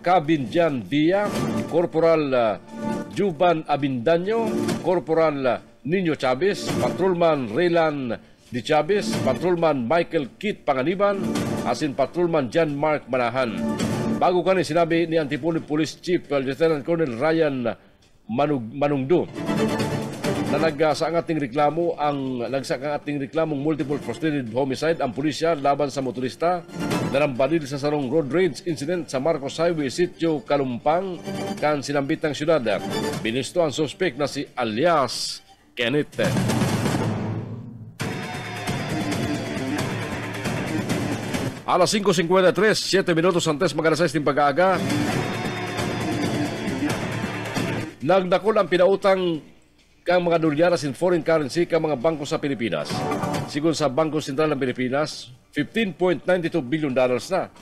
Cabinjan Villa, Corporal Juban Abindanyo, Corporal Nino Chavez, Patrolman Raylan Di Chavez, Patrolman Michael Kit Panganiban, asin Patrolman John Mark Manahan. Bago kani sinabi ni Antipolo Police Chief Lieutenant Colonel Ryan Manungdo na nagsang ating reklamong multiple frustrated homicide ang pulisya laban sa motorista na nambalil sa sarong road rage incident sa Marcos Highway, Sitio Kalumpang, kan sinambitang syudad. Binisto ang suspect na si alias Kenneth. Alas 5:53, 7 minutos antes mag-alas 6 ng pag-aaga. Nagdakol ang pinautang kang mga dolyaras in foreign currency kang mga bangko sa Pilipinas. Sigun sa Bangko Sentral ng Pilipinas, $15.92 billion na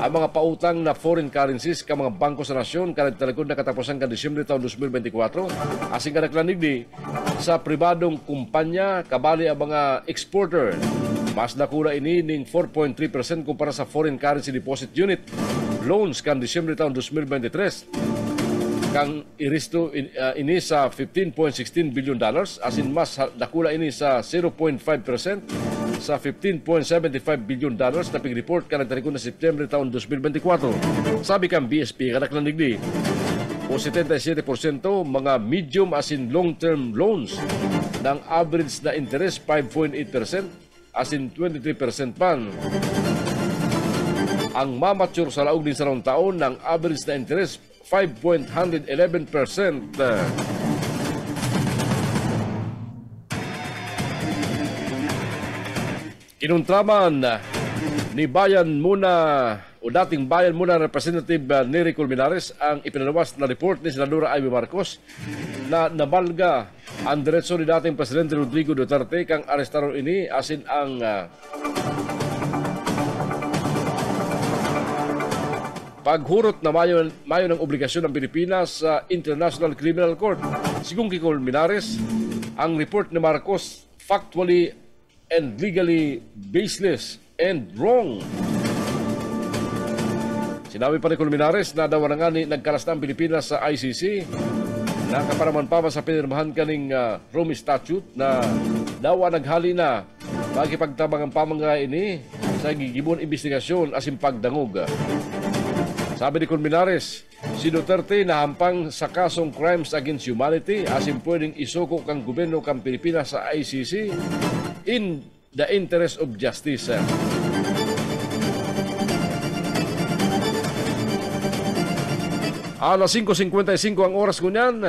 ang mga pautang na foreign currencies kang mga bangko sa nasyon kanang talagod na katapusan kan Disyembre taon 2024 asing kanaglanig ni sa pribadong kumpanya kabali ang mga exporter. Mas nakula ini ning 4.3% kumpara sa foreign currency deposit unit loans kan Disyembre taon 2023. Kang iristo ini sa $15.16 billion asin mas nakula ini sa 0.5% sa $15.75 billion na pig-report ka nagtarikon na September taon 2024. Sabi kang BSP kanaklandig ni o 77% mga medium asin long-term loans ng average na interest 5.8% asin 23% pan. Ang mamature sa laog din sa taon ng average na interest 5.111%. Kinuntraman ni Bayan Muna o dating Bayan Muna Representative Nery Colmenares ang ipinalawas na report ni Senadora Ivy Marcos na nabalga ang diretso ni dating Presidente Rodrigo Duterte kang arestaron ini asin ang paghurot na mayo ng obligasyon ng Pilipinas sa International Criminal Court. Sigún Kiko Minares, ang report ni Marcos factually and legally baseless and wrong. Sinabi pa ni Colmenares na daw na nga nagkalas na ang Pilipinas sa ICC na kaparaman pa sa pinirmahan kaning Rome Statute na daw naghali na magipagtabang ang pamangga ini sa gigibon investigasyon asin pagdangog. Sabi ni Colmenares, si Duterte nahampang sa kasong crimes against humanity asin pwedeng isuko kang gobyerno kang Pilipinas sa ICC in the interest of justice. Alas 5:55 ang oras kunyan.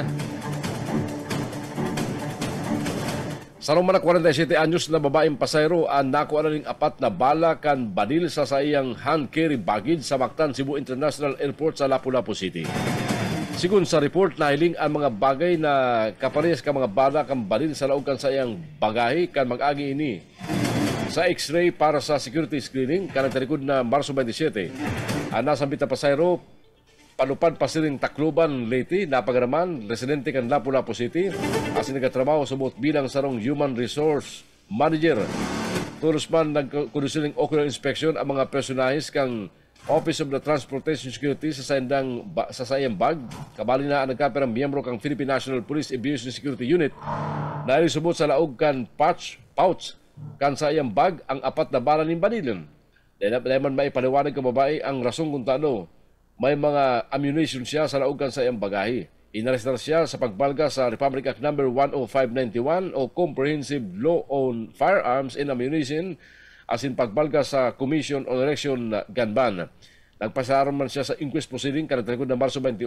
Sa Roma na 47 anyos na babaeng pasayro ang nakuha na ning 4 na bala kan badil sa iyang hand carry baggage sa Mactan Cebu International Airport sa Lapu-Lapu City. Sigun sa report, nahiling ang mga bagay na kaparehas ka mga bala kan badil sa laog kan sa iyang bagahe kan mag-agi ini sa X-ray para sa security screening kan nagtalikod na Marso 27. Ang nasambit na pasayro palupad pa siling Tacloban, Leyte, napagaraman, residente kan Lapu-Lapu City, asin nagatrabaho subot bilang sarong Human Resource Manager. Tulos man nagkudusiling ocular inspection ang mga personahes kang Office of the Transportation Security sa sayang bag. Kabali na ang nagkaperang miyembro kang Philippine National Police Aviation Security Unit na ilisubot sa laog kan pouch kan sayang bag ang 4 na bala ng banilon. Dahil man maipaliwanag ka babae ang rasong kung tano may mga ammunition siya sa laogan sa iyang bagahe. Inarestar siya sa pagbalga sa Republic Act No. 10591 o Comprehensive Law on Firearms and Ammunition asin pagbalga sa Commission on Election Gun Ban. Nagpasaran man siya sa inquest proceeding kanagtalikod na Marso 28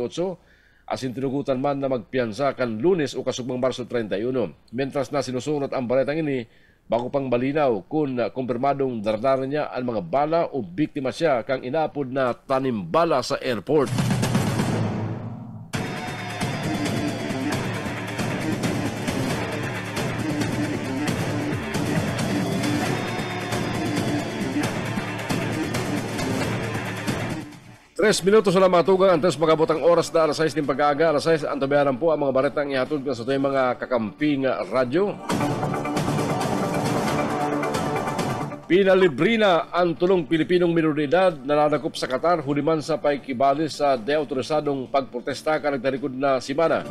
asin tinugutan man na magpiyansa kan Lunes o kasugmang Marso 31. Mientras na sinusunod ang baletang ini, bago pang malinaw kung kumpirmadong dardaran niya ang mga bala o biktima siya kang inaapod na tanimbala sa airport. Tres minutos na matugang ang tres magabotang oras na alas 6 ng pag-aaga. Alas 6 ang tabayaran po ang mga baretang ihatod ko sa tuyong mga kakamping radyo. Pinalibre na ang tulong Pilipinong minoridad na nanakop sa Qatar huliman sa paikibali sa deautorisadong pagprotesta ka nagtarikod na simana.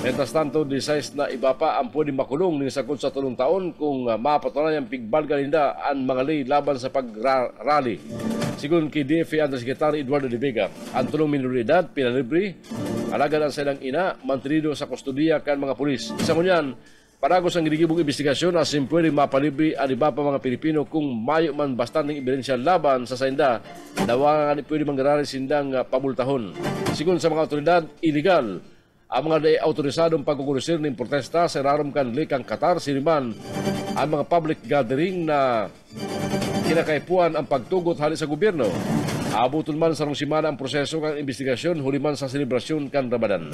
Mientras tanto, decides na iba pa ang pwedeng makulong ng sakot sa 3 taon kung mapatunayan ang pigbalga ninda ang mga lay laban sa pag-rally. Sigun kay DFA Undersecretary Eduardo de Vega, ang tulong minoridad pinalibre, alagad ang silang ina, mantenido sa kustodiya kan mga pulis. Isa mo niyan, paragos ang ginigibong investigasyon na pwedeng mapalibre ang iba pa mga Pilipino kung mayo man bastanteng ebidensya laban sa sainda na pwede manggararis sindang pabultahon. Sigun sa mga otoridad, illegal ang mga autorisadong pagkukulisir ng protesta sa rarom kan likang Qatar, siniman ang mga public gathering na kinakaipuan ang pagtugot hali sa gobyerno. Abuton man sa simana ang proseso ng investigasyon huliman sa selebrasyon kan Ramadan.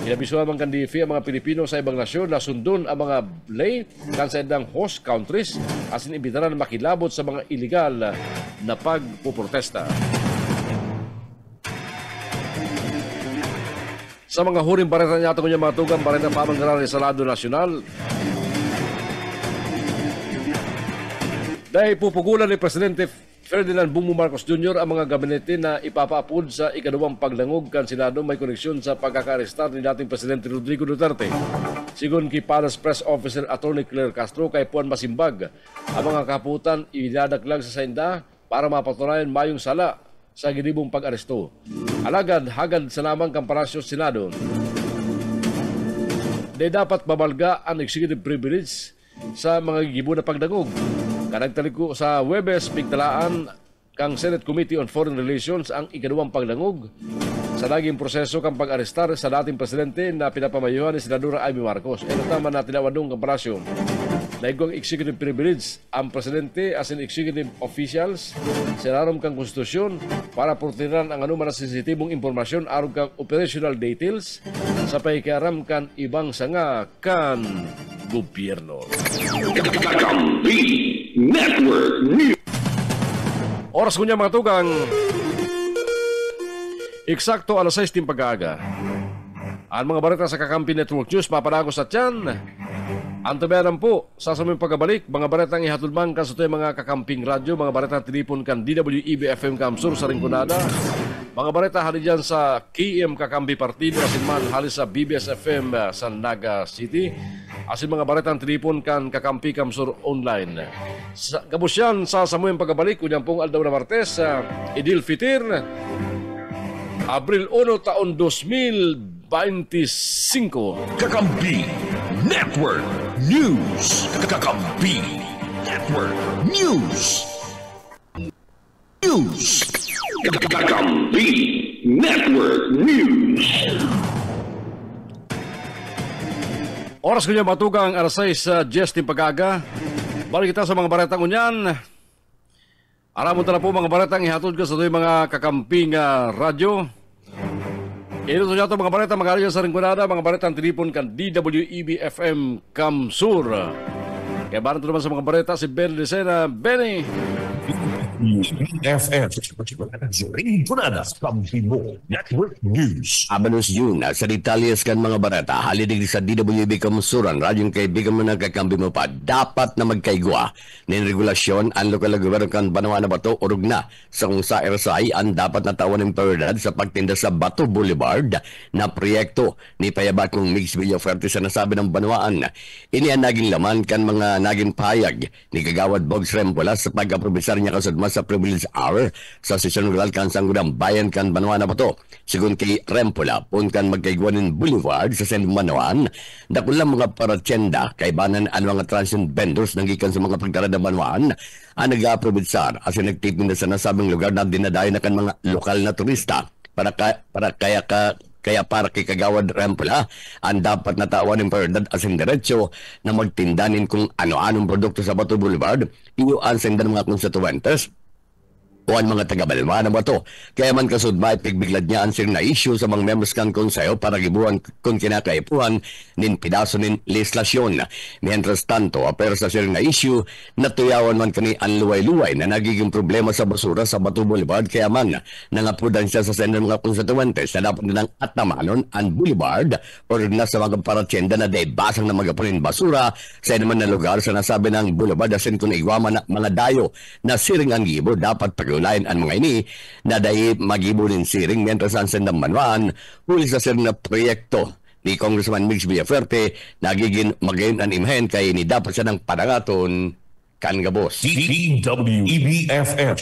Inabisuhan man kan DFA ang mga Pilipino sa ibang nasyon na sundon ang mga lay kan sa edang host countries asin imbitaran makilabot sa mga illegal na pagpuprotesta. Sa mga huring bareta niya itong mga tugang bareta pamanggaran sa Lado Nacional, dahil pupugulan ni Presidente Ferdinand Bongbong Marcos Jr. ang mga gabinete na ipapaapod sa ikadawang paglangog kan Senado may koneksyon sa pagkaka-arestar ni dating Presidente Rodrigo Duterte. Sigun kay Palace Press Officer Attorney Claire Castro kay Puan Masimbag, ang mga kaputan idadaglag sa sainda para mapatunayan mayong sala sa ginibong pag-aresto. Alagad, hagad sa lamang kamparasyo Senado, na dapat babalga ang executive privilege sa mga gibo na pagdangog. Kanagtaliko sa Webes, pigtalaan kang Senate Committee on Foreign Relations ang ikadawang pagdangog sa naging proseso kang pag-arestar sa dating presidente na pinapamayuhan ni Senadora Amy Marcos. Ito tama na tinawadong kamparasyo. Naigong executive privilege ang presidente as in executive officials sa larom kang konstitusyon para portiran ang anuman na sensitibong impormasyon aron kang operational details sa pakikiaram kan ibang sanga kan gobyerno. Kakampi Network News. Oras ko niya mga tugang. Eksakto alas 6 ng pag-aaga. Ang mga balita sa Kakampi Network News papanagos at yan. Ang tabayanan po sa saming pagkabalik, mga baretang ihatulman kan sa ito mga kakamping radyo, mga baretang tinipon kan DWEB-FM Kamsur sa Rinconada, mga bareta hali dyan sa KM Kakampi Partido, asin man hali sa BBS-FM sa Naga City, asin mga baretang tinipon kan Kakampi Kamsur Online. Kabus yan sa saming pagkabalik, kunyang pong Aldaw na Martes, Idil Fitir, Abril 1 taon 2025. Kakampi Network News. Kakampi Network News. Kakampi Network News. Oras ko niya matugang alas 6 10 ng pag-aga. Balik kita sa mga baretang unyan. Alam mo na po mga baretang ihatod ko sa ito mga kakamping radyo. Ito niya ito mga baretang mag-alaya sa Rinconada, mga baretang tinipon kan DWEB-FM Kamsur. Kaya baran ito naman sa mga bareta si Ben Licena. Benny! FM Rinconada Kampimo Network News. Abanos yun, sa detalyes kan mga barata, halidig sa DWB Kamsuran, radyong kaibigan mo ng kakampi mo pa, dapat na magkaigwa ng regulasyon ang lokal na gobyerno kan Banwa na Bato, urog na sa kung sa RSI ang dapat na tawan ng prioridad sa pagtinda sa Bato Boulevard na proyekto ni Payabat kong Mix Villa Fuerte sa nasabi ng Banwaan. Ini ang naging laman kan mga naging payag ni Kagawad Bogs Rempola sa pag-aprobisar niya kasudma sa privilege hour sa sesyon rural kan Sangguniang Bayan kan Banwa na Bato. Sigun kay Rempola, pun kan magkaigwanin Boulevard sa San Manuan, dakulang mga paratsenda kay banan ang mga transient vendors nang gikan sa mga pagtara ng Banwaan ang nag-aprobisar as nagtipin na sa nasabing lugar na dinadayo na kan mga lokal na turista para para kay Kagawad Rempola ang dapat natawan ng prioridad as in diretsyo na magtindanin kung ano-anong produkto sa Bato Boulevard, iuan sa ng mga konstituentes o ang mga taga-Banwa na Bato. Kaya man kasud may pigbiglad niya ang sir na issue sa mga members kan konseyo para gibuhan kung kinakaipuhan nin pidaso nin legislasyon. Mientras tanto, apero sa sir na issue, natuyawan man kani ang luway-luway na nagiging problema sa basura sa Bato Boulevard kaya man nangapudan siya sa sender mga konstituentes na dapat nilang atamanon ang boulevard o na sa mga paratsenda na day basang na magapunin basura sa naman na lugar sa nasabi ng boulevard asin kung igwaman na mga dayo na siring ang gibo dapat pag-ulayan ang mga ini na dahi magibunin siring mientras ang sendang Banwaan huli sa sir na proyekto ni Congressman Mix Villafuerte nagiging magayon ang imhen kay ni dapat siya ng panangaton kan gabos. DWEB-FM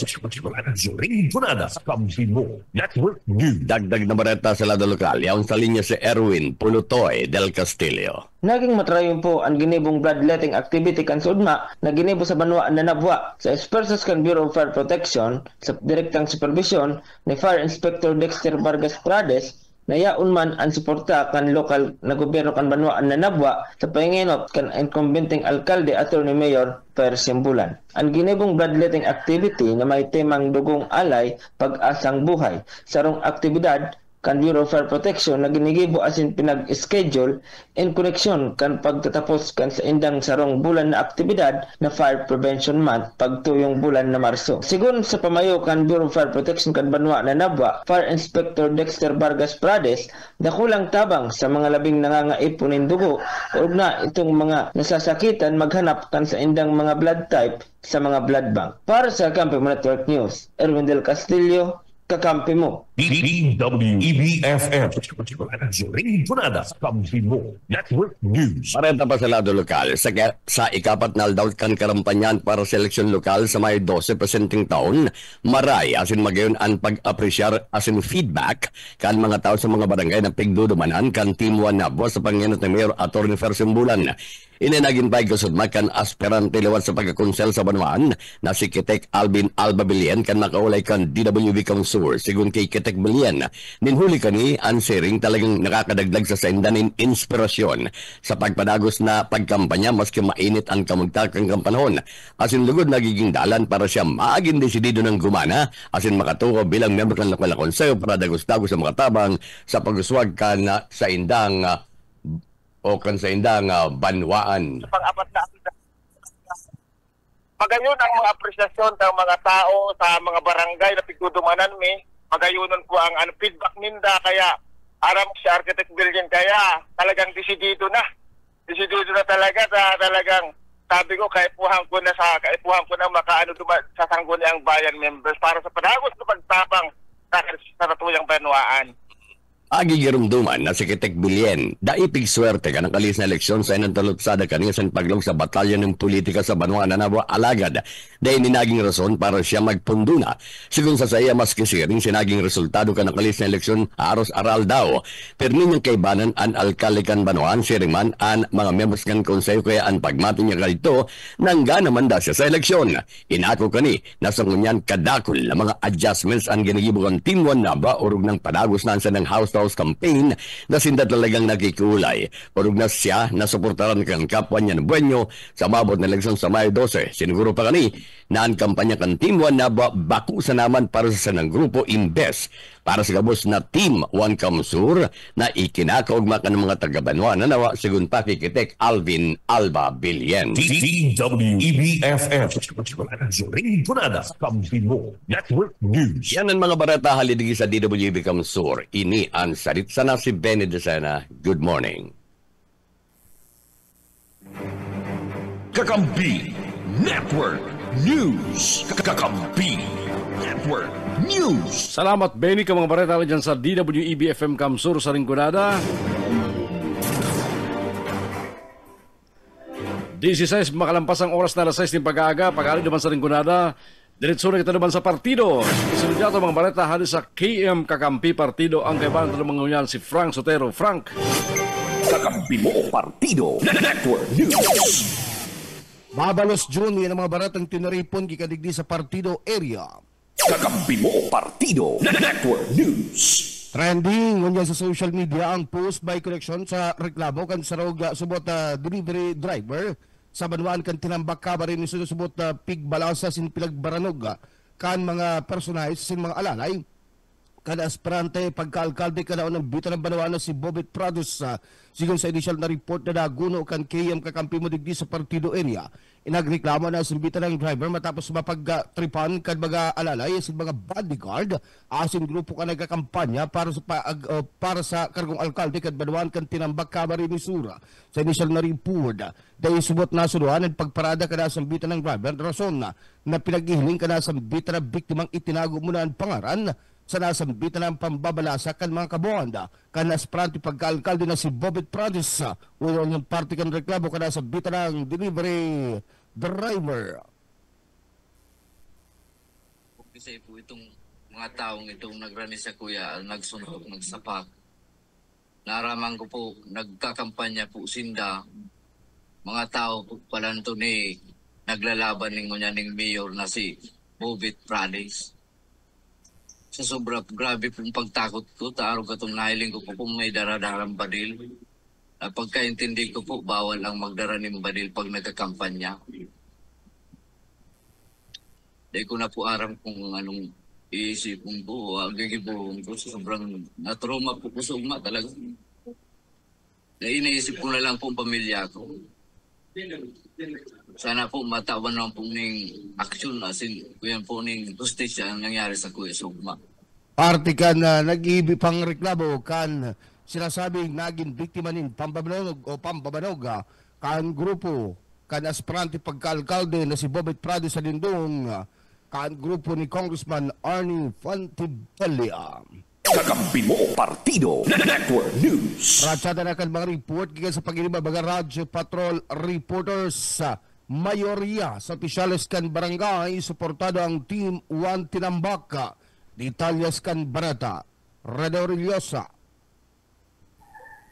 Rinconada Kampimo Network News. Dagdag na bareta sa lado lokal, yaon sa linya si Erwin Pulutoy del Castillo. Naging matrayon po ang ginibong bloodletting activity kan sudma na ginibo sa Banwa na Nabwa sa Espersos kan Bureau of Fire Protection sa direktang supervision ni Fire Inspector Dexter Vargas Prades na yaon man ang suporta kan lokal na gobyerno kan Banwa na Nabwa sa pahinginot kan incumbenteng alkalde attorney mayor Per Simbulan. Ang ginibong bloodletting activity na may temang dugong alay pag-asang buhay sarong aktibidad kan Bureau of Fire Protection na ginigibo asin pinag-schedule in connection kan pagtatapos kan sa indang sarong bulan na aktibidad na Fire Prevention Month pagtuyong bulan na Marso. Sigun sa pamayo kan Bureau of Fire Protection kan Banwa na Nabwa, Fire Inspector Dexter Vargas Prades, dakulang tabang sa mga labing nangangaipunin dugo o na itong mga nasasakitan maghanap kan sa indang mga blood type sa mga blood bank. Para sa Kakampi Network News, Erwin del Castillo, kakampi mo. DWEB-FM Rinconada Kampimo Network News. Parenta pa sa lado lokal, sa ikapat na aldaw kan karampanyan para sa eleksyon lokal sa may 12 presenting taon, maray asin magayon ang pag-apresyar asin feedback kan mga tao sa mga barangay na pigdudumanan kan Team 1 Nabwa sa panginot ni Mayor Atty. Fer Simbulan. Inanagintay kusudma kan aspirante liwat sa pagkakonsel sa Banwaan na si Kitek Alvin Alba Bilian kan makaulay kan DWB Kamsur. Sigun kay Kitek Bilian, ninhuli kani ang sharing talagang nakakadagdag sa saindanin inspirasyon sa pagpadagos na pagkampanya maski mainit ang kamugtakang kampanahon. Asin lugod nagiging dalan para siya maaging desidido ng gumana asin makatuko bilang member kan lokal na konseyo para dagos-dagos sa mga tabang sa paguswag kan sa indang o kan sa indang banwaan. Pang-apat na magayon ang mga apresyasyon ng mga tao sa mga barangay na pigdudumanan mi. Magayonon po ang feedback ninda kaya aram si Architect Billion kaya talagang desidido na. Desidido na talaga talagang sabi ko kaipuhan ko na makaano sa sangguniang bayan members para sa padagos na pagtabang sa natuyang banwaan. Agigirumduman na si Kitek Bilyen, daipig swerte ka ng kalis na eleksyon sa inantalupsada kanina sa paglong sa batalyon ng politika sa Banwaan na nawa alagad dahil ninaging rason para siya magpunduna. Sigun sa saya mas kisiring sinaging resultado ka ng kalis na eleksyon aros aral daw. Pero ninyang kaibanan ang alkalde kan Banwaan, siringman ang mga members kan konseyo kaya ang pagmato niya kalito nang ganaman da siya sa eleksyon. Inako kani nasa ngunyan kadakol na mga adjustments ang ginagibukan Team 1 na ba urog ng padagos na sa ng House campaign na sinda talagang nakikulay. Urog na siya na suportaran kang kapwa niya ng Buenyo sa mabot na eleksyon sa Mayo 12. Siniguro pa kani na ang kampanya kan Team 1 na baku sa naman para sa sanang grupo Imbes para sa gabos na Team 1 Kamsur na ikinakaugma ka ng mga taga-Banwaan na nawa sigun pa kay Kitek Alvin Alba Bilyen. DWEBFF Rinconada Kambimo Network News. Yan ang mga barata halidigi sa DWB Kamsur. Ini ang sarit sana si Benny Desena. Good morning. Kakampi Network News. Kakampi Network News. Salamat Benny ka mga bareta dyan sa DWEB FM Kamsur sa Rinconada. 16 makalampas ang oras na alas 6 ng pag-aaga. Pag-ali naman sa Rinconada. Diretso na kita naman sa partido. Isunod yato mga bareta hali sa KM Kakampi Partido. Ang kaibahan ito mga ngunyan si Frank Sotero. Frank. Kakampi mo Partido Network News. Mabalos June, yan ang mga baratang tinaripon kikadigdi sa partido area. Kakampi mo Partido Network News. Trending ngunyan sa social media ang post by collection sa reklamo kan sarog subot delivery driver sa Banwaan kan tinambak kabarin ni subot pigbalasa sin pilagbaranog kan mga personahe sin mga alalay kan aspirante pagkaalkalde kan ng bito ng Banwaan na si Bobit Prados sigon sa initial na report na naguno kan KM Kakampi mo digdi sa partido area. Inagreklamo na simbita ng driver matapos mapagtripan kan mga alalay sin mga bodyguard asin grupo ka nagkakampanya para sa kargong alkalde kan Banwaan kan tinambak kabarin ni Sura sa initial na report dahil subot na suluhan at pagparada ka na simbita ng driver rason na pinag-ihiling ka na simbita na biktimang itinago muna ang pangaran sa nasambitan ng pambabalasa kan mga kabuhanda kan aspirante pagkaalkalde na si Bobit Prados ulo ng party kan reklamo kan nasambitan ng delivery driver. Kasi po itong mga taong itong nagrani sa kuya nagsunog, nagsapak. Naraman ko po nagkakampanya po sinda mga tao po pala nito ni naglalaban ng ngunyaning mayor na si Bobit Prados. Sa sobra grabe pong pagtakot ko, taaro katong nahiling ko po may daradarang badil. Pagkaintindi ko po, bawal ang magdara ng badil pag nagkakampanya. Dahil ko na po aram kung anong iisipin po, gagibuhon ko, sobrang natroma po ko sa uma talaga. Dahil iniisip ko na lang po ang pamilya ko. Sana po matawan lang po ng aksyon asin kuyan po ng justisya ang nangyari sa Kuya Sugma. Party kan nag-ibi pang reklamo kan sinasabing naging biktima ng pambabanog kan grupo kan aspirante pagkaalkalde na si Bobit Prados sa Lindong kan grupo ni Congressman Arnie Fontibella. Kakampi mo Partido Network News. Ratsada na kan mga report kaya sa pag-iniba mga radyo patrol reporters sa mayorya sa opisyales kan barangay suportado ang Team 1 Tinambak Detalles kan Barata Redo Rillosa.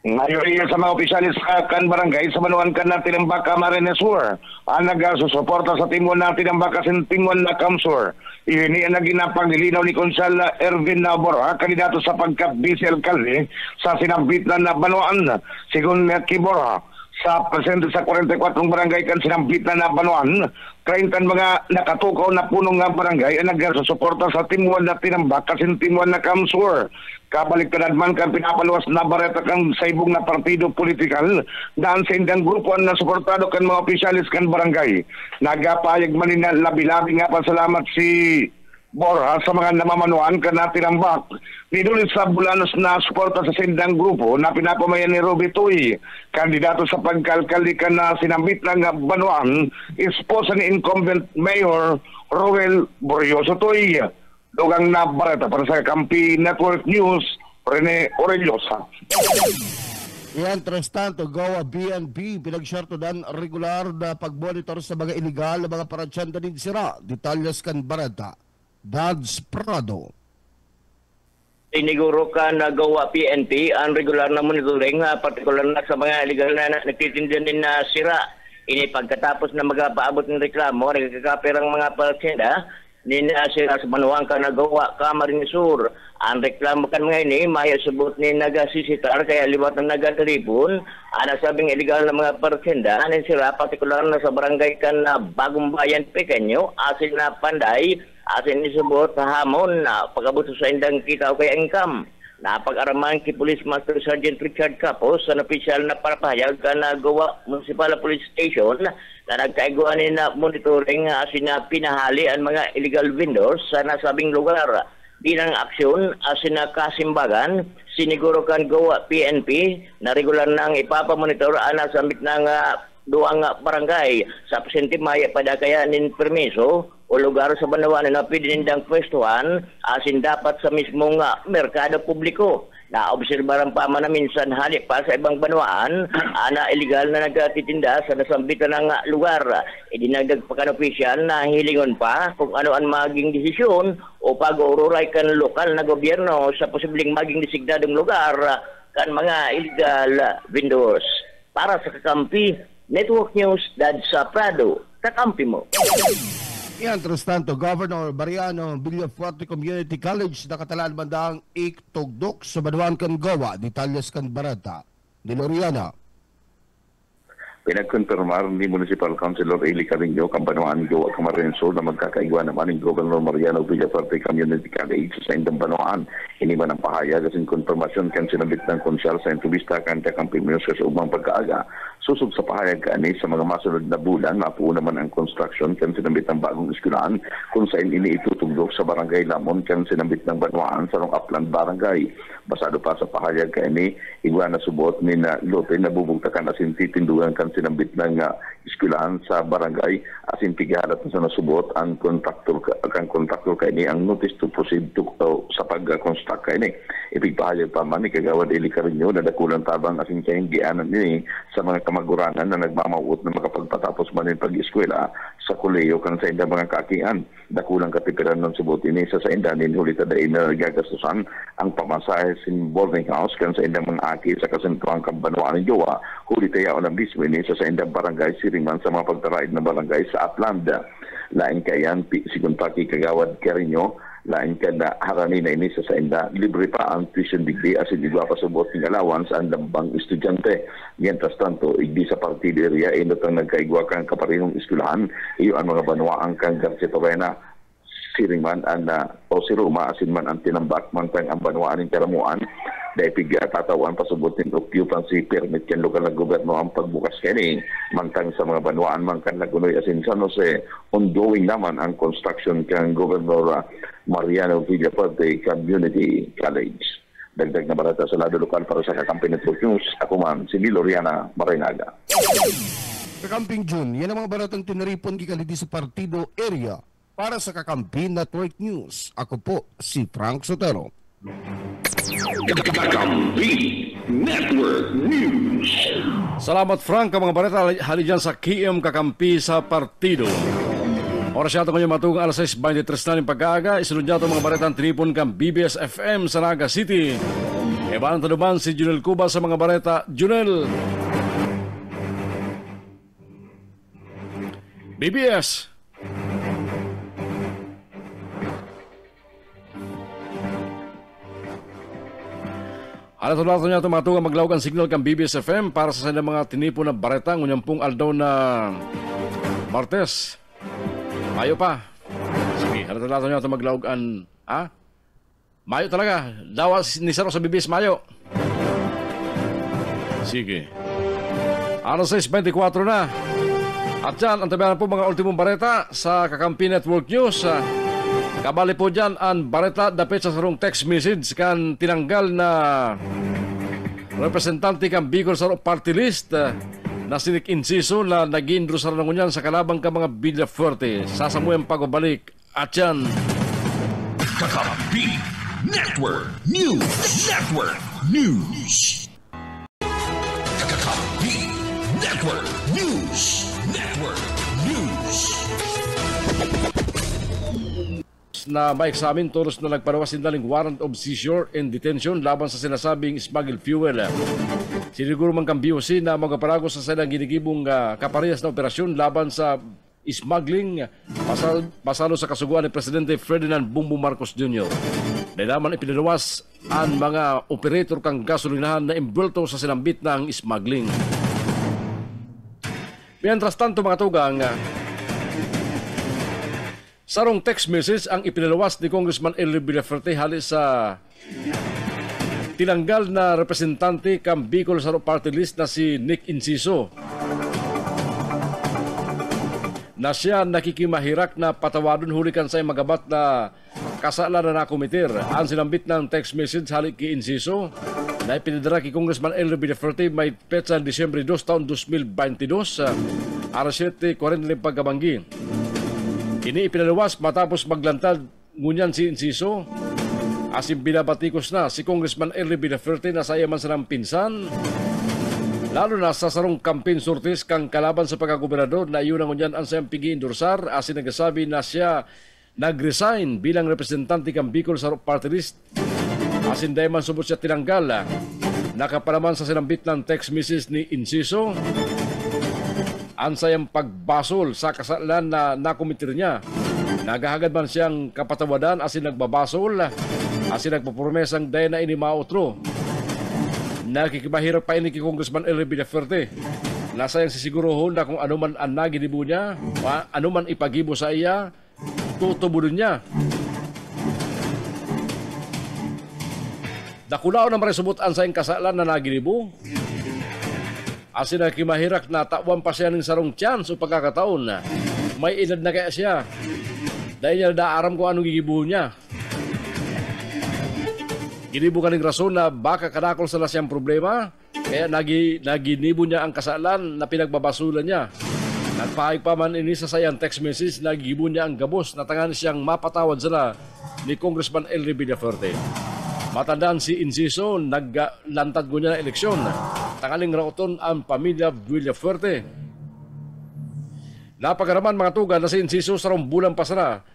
Ngayon iya sa mga opisyalis kan barangay sa Banuan kan natin ang Baka Marines Sur. Ang nagsusuporta sa timon natin ang Baka Sintimon na Kamsur. Ini ang naginapang nilinaw ni Konsal Ervin Naborha, kandidato sa pagka-vice alkalde sa sinambit na Banuan. Sigun Kiborha, sa presente sa 44 barangay kan sinambit na Banuan, 30 mga nakatukaw na punong nga barangay ang nagsusuporta sa timuan na tinambak kasi timuan na Kamsur. Kabaliktad man kan pinapaluwas na bareta kang saibong na partido politikal daan sa indang grupo na suportado kan mga opisyalis kan barangay. Nagapayag man na labi-labi nga pasalamat si Borja sa mga namamanuan kan natinambak. Nidulit sa Bulanos na suporta sa sindang grupo na pinapamayan ni Ruby Tuy, kandidato sa pagkalkalikan na sinambit ng Banuan, esposa ni incumbent Mayor Roel Borioso Tuy. Dugang na bareta para sa Kampi Network News, Rene Orellosa. Mientras tanto, Goa BNP pinagsyartodan regular na pagmonitor sa mga illegal na mga paratyanda ng sira. Detalyas kan bareta. Dads Prado. Iniguro ka na Goa PNP ang regular na monitoring, partikular na sa mga illegal na nagtitindihan din na sira. Ini pagkatapos na magapaabot ng reklamo, nagkakapirang mga paratyanda, ninasira sa Banuan ka nagawa Camarines Sur. Ang reklamo kan mga ini, maya subot ni nagasisitar, kaya liwat ng nagatalipon. Ang sabing illegal na mga paratyenda, sira partikular na sa barangay kan na Bagong Bayan Pequeño, asin na Panday, asin ni subot sa hamon na pagkabuto sa indang kita o kaya income. Napag-araman kay Police Master Sergeant Richard Capos sa opisyal na parapahayag na Goa Municipal Police Station na nagkaiguan na monitoring asin na pinahali ang mga illegal vendors sa nasabing lugar. Bilang aksyon asin na kasimbagan, siniguro kan Goa PNP na regular nang ipapamonitor ang nasambit ng duang barangay sa presente maya padakayanin permiso o lugar sa Banawan na pinindang pwestuhan asin dapat sa mismong merkado publiko. Naobserbaran pa man na minsan halip pa sa ibang Banawaan na illegal na nagtitinda sa nasambitan ng lugar. Idinagdag pa kan opisyal na hilingon pa kung ano ang maging desisyon o pag-uururay kan lokal na gobyerno sa posibleng maging designadong lugar kan mga illegal vendors. Para sa Kakampi Network News, Dadsa Prado, kakampi mo. Mientras tanto, Governor Mariano Villafuerte Community College nakatalaan bandang iktugdok sa Banuan kan Goa. Detalyas kan barata ni Loriana. Pinagkonfirmar ni Municipal Councilor Eli Carino, Kambanuan, Goa, Camarines Sur na magkakaigwa naman ng Governor Mariano Villafuerte Community College sa Indang Banuan. Iniban ang pahayag at konfirmasyon kan sinabit ng konsyal sa entrevista kan Kakampi News sa ubang pagkaaga. Susog sa pahayag kani sa mga masunod na bulan, mapuo naman ang construction kan sinabit ng bagong eskwelahan kung saan ini itutugdok sa Barangay Lamon kan sinabit ng Banuan sa Long Upland Barangay. Basado pa sa pahayag kani, igwa na subot ni na lote na bubugtakan asin titindugan kan sinambit ng eskwelahan sa barangay asin pigahalat na sa nasubot ang kontraktor kani ang notice to proceed to, sa pag-construct kani. Ipigpahayag pa man ni Kagawad Eli Carino na dakulang tabang asin kayong gianan ni sa mga kamaguranan na nagmamawot na makapagpatapos man yung pag-eskwela sa koleyo kan sa inda mga kakian. Dakulang katipiran ng subot ini sa indanin hulita da ina gagastusan ang pamasahe sin boarding house kan sa indang mga aki sa kasentuang Kambanuan ng Jowa hulita yaon ang bismo ini sa indang barangay Siriman sa mga pagtaraid na barangay sa Atlanta. Lain kayan sigun pa kay Kagawad Carino, lain ka na harani na ini sa inda libre pa ang tuition degree asin igwa pa subot ng allowance ang dambang estudyante. Mientras tanto, igdi sa partido area inotang nagkaigwa kang kaparehong eskwelahan iyo ang mga Banuaan kang Garcia Torrena siring man ang o si Roma asin man ang tinambak man kang ang Banuaan ng Karamuan dahil tatawan pasubot ng occupancy permit kan lokal na gobyerno ang pagbukas kani mantang sa mga Banuaan man kan Lagunoy asin San Jose ongoing naman ang construction kang Governor Mariano Villafuerte Community College. Dagdag na barata sa lado lokal para sa Kakampi Network News. Ako man, si Loriana Marinaga. Kakamping June, yan ang mga baratang tinaripon kikalidi sa partido area. Para sa Kakampi Network News, ako po si Frank Sotero. Kakampi Network News. Salamat Frank, ang mga balita hali dyan sa KM Kakampi sa partido. Oras yato ngayon matug alas 6:23 na ng pag-aaga. Isunod yato mga balitang tripon kang BBS FM sa Naga City. Eban taduman si Junel Cuba sa mga bareta. Junel! BBS! Ano ito natin niya mga tunga maglawag ang signal kang BBS FM para sa mga tinipo na bareta ngunyang pong aldaw na Martes. Mayo pa. Sige, ano ito natin niya ito maglawag ang... Mayo talaga. Dawa ni Saro sa BBS Mayo. Sige. Ano 6:24 na. At yan, ang tabihan po mga ultimong bareta sa Kakampi Network News. Kabali po dyan ang bareta dapit sa sarong text message kan tinanggal na representante kan Bicol Sarong Party List na si Nick Inciso na nag-indro sa ranungan sa kalabang ka mga Villafuerte. Sasamuyan pagbabalik. At yan, Kakampi Network News. Network News. Kakampi Network News. Network News. Na maeksamin toros na nagparawas sindaling warrant of seizure and detention laban sa sinasabing smuggled fuel. Siniguro man kang BOC na magaparagos sa silang ginigibong kaparehas na operasyon laban sa smuggling pasalo sa kasuguan ni Presidente Ferdinand Bongbong Marcos Jr. Dahil naman ipinalawas ang mga operator kang gasolinahan na imbulto sa sinambit ng smuggling. Mientras tanto mga tugang, sarong text message ang ipinalawas ni Congressman Elio Villafuerte halis sa tinanggal na representante kang Bicol Sarong Party List na si Nick Inciso na siya nakikimahirak na patawadon hulikan sa magabat na kasala na nakomitir. Ang sinambit ng text message halik ki Inciso na ipinadara ki Congressman Elio Villafuerte may petsa Disyembre 2 taon 2022 aras 7:40 pagkabanggi. Ini ipinalawas matapos maglantad ngunyan si Inciso asim binabatikos na si Congressman Elio Villafuerte na sa yaman sa ng pinsan lalo na sa sarong campaign sorties kang kalaban sa pagkagobernador na iyon ang ngunyan ang sayang pigi-endorsar asin nagsasabi na siya nag-resign bilang representante kang Bicol sa Party List asin dahil man subot siya tinanggal nakapalaman sa sinambit ng text message ni Inciso ang sayang pagbasol sa kasalan na nakomitir niya. Nagahagad man siyang kapatawadan asin nagbabasol, asin nagpapromesang dahil na ini mautro. Nakikibahirap pa ini kay Congressman Elio Villafuerte. Nasayang sisigurohon na kung ano man ang naginibo niya, ano man ipagibo sa iya, tutubudon niya. Dakulao na maresubot ang sayang kasalan na naginibo. Asin na kimahirak na takwan pa siya ng sarong chance o pagkakataon na may edad na kaya siya. Dahil niya nadaaram ko anong gigibuho niya. Ginibo ka ng rason na baka kadakol sa siyang problema, kaya naginibo niya ang kasalan na pinagbabasulan niya. Nagpahig pa man ini sa sayang text message na gigibo niya ang gabos na tangan siyang mapatawad sila ni Congressman Elio Villafuerte. Matandaan si Inciso, naglantad ko niya na eleksyon. Tangaling rauton ang pamilya Villafuerte. Napagaraman mga tuga na si Inciso sa bulang pasara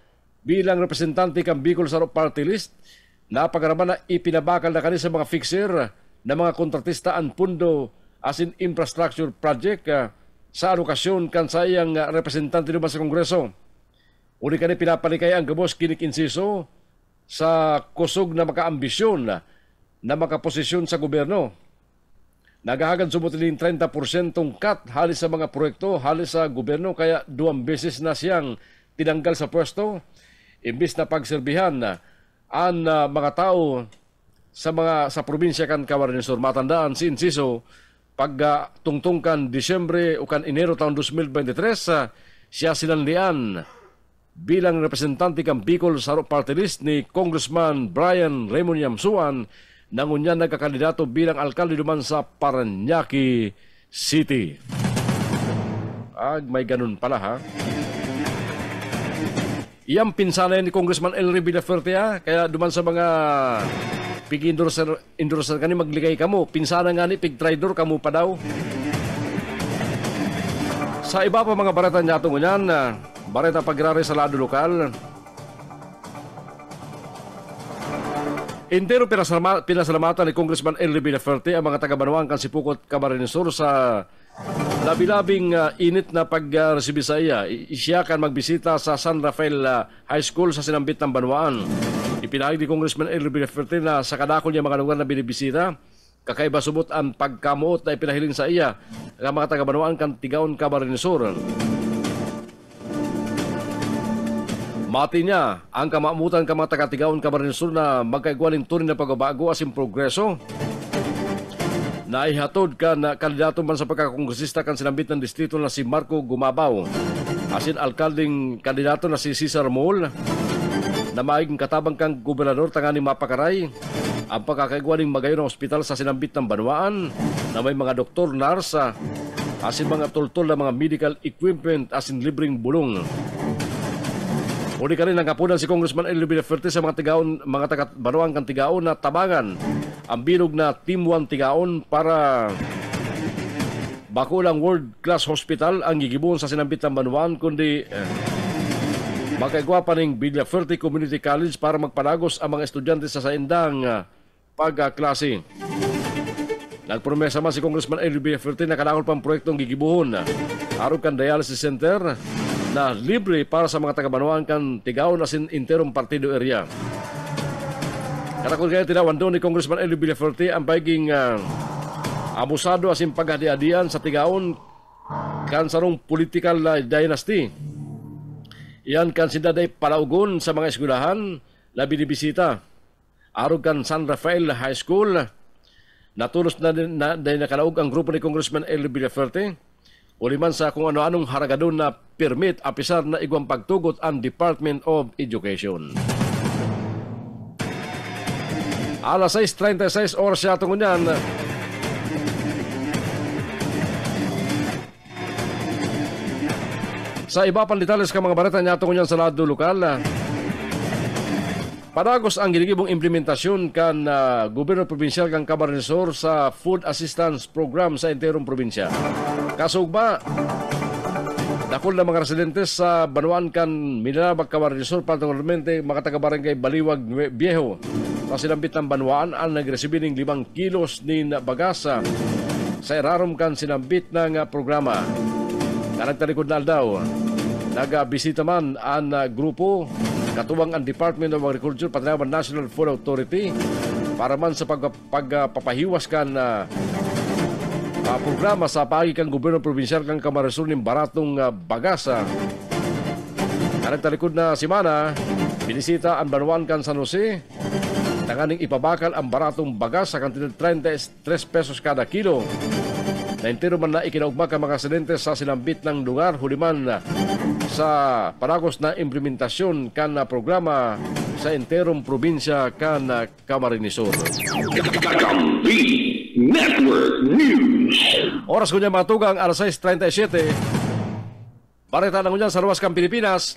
bilang representante kang Bicol sa Party List. Napagaraman na ipinabakal na kanil sa mga fixer na mga kontratista ang pundo as in infrastructure project sa alokasyon kan sayang representante naman sa Kongreso. Uli kanil pinapalikay ang gabos kinik Inciso sa kusog na makaambisyon na makaposisyon sa gobyerno. Nagahagad sumutilin 30% cut halis sa mga proyekto, halis sa gobyerno, kaya 2 beses na siyang tinanggal sa pwesto. Imbis na pagserbihan ang mga tao sa probinsya kan Camarines Sur. Matandaan si Inciso, pag tungtungkan Disyembre o kan Enero taon 2023, siya sinanlian bilang representante kang Bicol sa Party List ni Congressman Brian Raymond Yamsuan na ngunyan nagkakandidato bilang alkalde duman sa Parañaque City. May ganun pala ha. Iyang pinsanay ni Congressman Elio Villafuerte kaya duman sa mga pig-endorser kani magligay kamo, pinsana nga ni pig-trader kamo pa daw. Sa iba pa mga barata niya ito ngunyan, bareta pagrari sa lado lokal. Intero pinasalamatan ni Congressman Ellie Villaferte ang mga taga-Banuan kan Sipukot, Camarines Sur sa labi-labing init na pag-resibi sa iya. Siya kan magbisita sa San Rafael High School sa sinambit ng Banuan. Ipinahig ni Congressman Ellie Villaferte na sa kadakol niya mga lugar na binibisita, kakaiba subot ang pagkamuot na ipinahiling sa iya ang mga taga-Banuan kan Tigaon, Camarines Sur. Mati niya ang kamamutan ka mga taga-Tigaon, Camarines Sur na magkaigwaling tunin na pagbabago asin progreso. Naihatod ka na kandidato man sa pagkakongresista kan sinambit ng distrito na si Marco Gumabaw. Asin alkalding kandidato na si Cesar Mol na maiging katabang kang gobernador tangani mapakaray ang pagkakaigwaling magayon ng ospital sa sinambit ng Banuan na may mga doktor, narsa, asin mga toltol na mga medical equipment asin libreng bulong. Uli ka rin ang kapunan si Congressman Ellie Villaferte sa mga taga-Banuan kan Tigaon na tabangan ang binog na Team 1 Tigaon para bakulang world-class hospital ang gigibuon sa sinambit ng Banuan kundi makaigwa pa ning Villaferte Community College para magpanagos ang mga estudyante sa saindang pagklase. Nagpromesa man si Congressman Ellie Villaferte na kanakol pang proyektong gigibuhon aron kan dialysis center na libre para sa mga taga-Banuan kan Tigaon asin interong partido area. Katakot kaya tinawan doon ni Congressman Ellie Villaferte ang pagiging abusado asin paghadi-hadian sa Tigaon kan sarong political dynasty. Iyan kan sindaday palaugon sa mga eskwelahan na binibisita. Arog kan San Rafael High School, natulos na nakalaog ang grupo ni Congressman Ellie Villaferte. Uliman sa kung ano-anong haragadon na permit apisar na igwang pagtugot ang Department of Education. Alas 6:36 oras siya tungon yan. Sa iba pang detalles ka mga barata niya tungon yan sa lado lokal. Padagos ang ginigibong implementasyon kan Gobyerno Provincial kang Camarines Sur sa Food Assistance Program sa enterong probinsya. Kasugba, dakol na mga residentes sa Banuan kan Mindanao, Camarines Sur, particularmente mga taga-barangay Baliwag Viejo sa sinambit ng Banuan ang nagresibin ng 5 kilos ni bagasa sa irarom kan sinambit ng programa. Nagtalikod na daw, nagbisita man ang grupo katuwang ang Department of Agriculture, Patanawan National Food Authority para man sa pagpapahiwas kan programa sa paagi kang Gobyerno Provincial kang Camarines Sur ng baratong bagasa. Nagtalikod na simana, binisita ang Banuan kan San Jose, tanganing ipabakal ang baratong bagasa kan 33 pesos kada kilo. Naintero man na ikinaugma ka mga residentes sa sinambit ng lugar huliman sa paragos na implementasyon kan programa sa enterong probinsya kan Camarines Sur. Kakampi Network News. Oras ko niya matugang alas 6:37. Bareta na ko niyan sa luwas kang Pilipinas.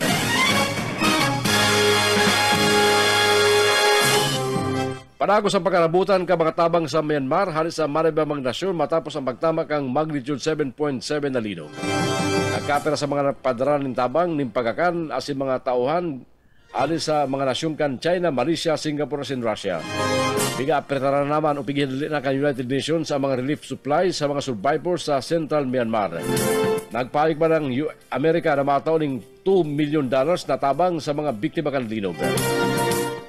Panagos ang pagkarabutan ka mga tabang sa Myanmar halis sa maribamang nasyon matapos ang pagtama kang magnitude 7.7 na linog. Nagkapera sa mga padaran ng tabang ng pagakan asin mga tauhan halis sa mga nasyon kan China, Malaysia, Singapore asin Russia. Biga apretara naman upigin na kan United Nations sa mga relief supplies sa mga survivors sa Central Myanmar. Nagpahig ba ng Amerika na mga taon ng $2 million na tabang sa mga biktima kan linog.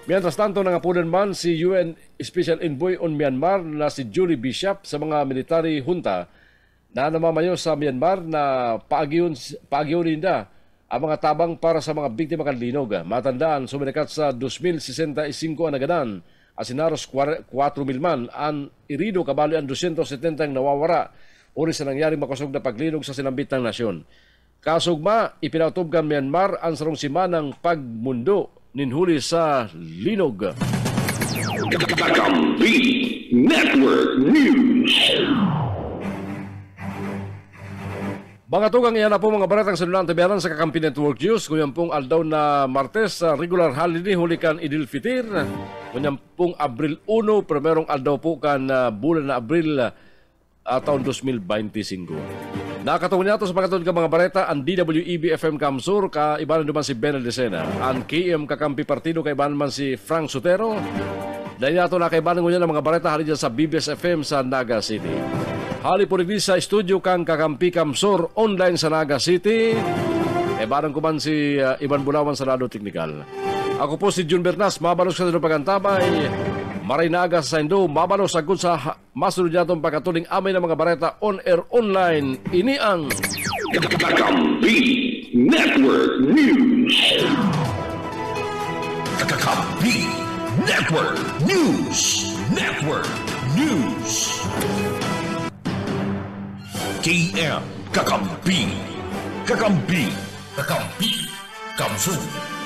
Mientras tanto, nangapunan man si UN Special Envoy on Myanmar na si Julie Bishop sa mga military junta na namamayo sa Myanmar na paagyon ninda ang mga tabang para sa mga biktima kan linog. Matandaan, suminekat sa 2065 ang nagadan at sinaros 4,000 man ang irido kabali ang 270 ang nawawara uri sa nangyaring makusog na paglinog sa sinambit ng nasyon. Kasugma, ipinautob kan Myanmar ang sarong simanang pagmundo ninhuli sa linog. Kakampi Network News. Mga tugang iyan na po mga baratang salunan tabiaran sa Kakampi Network News. Kunyan pong aldaw na Martes sa regular holiday hulikan Idil Fitir. Kunyan pong Abril 1, primerong aldaw po kan bulan na Abril taon 2025. Nakatungin nato sa pagkatun ka mga bareta ang DWEB FM Kamsur, kaibanan naman si Benel Decena. Ang KM Kakampi Partido, kaibanan man si Frank Sotero. Dahil nato na kay Banang Ngunya ng mga bareta hali dyan sa BBS FM sa Naga City. Hali po rin sa studio kang Kakampi Kamsur online sa Naga City. Barang kuman si Ivan Bunawan sa Lado Technical. Ako po si Jun Bernas, mabalos ka ng pagantabay. Maray Naga sa Saindo, mabalos agad sa masunod yatong pagkatuling amay ng mga bareta on-air online. Ini ang Kakampi Network News. Kakampi Network News. Network News. KM Kakampi. Kakampi. Kakampi Kamsur.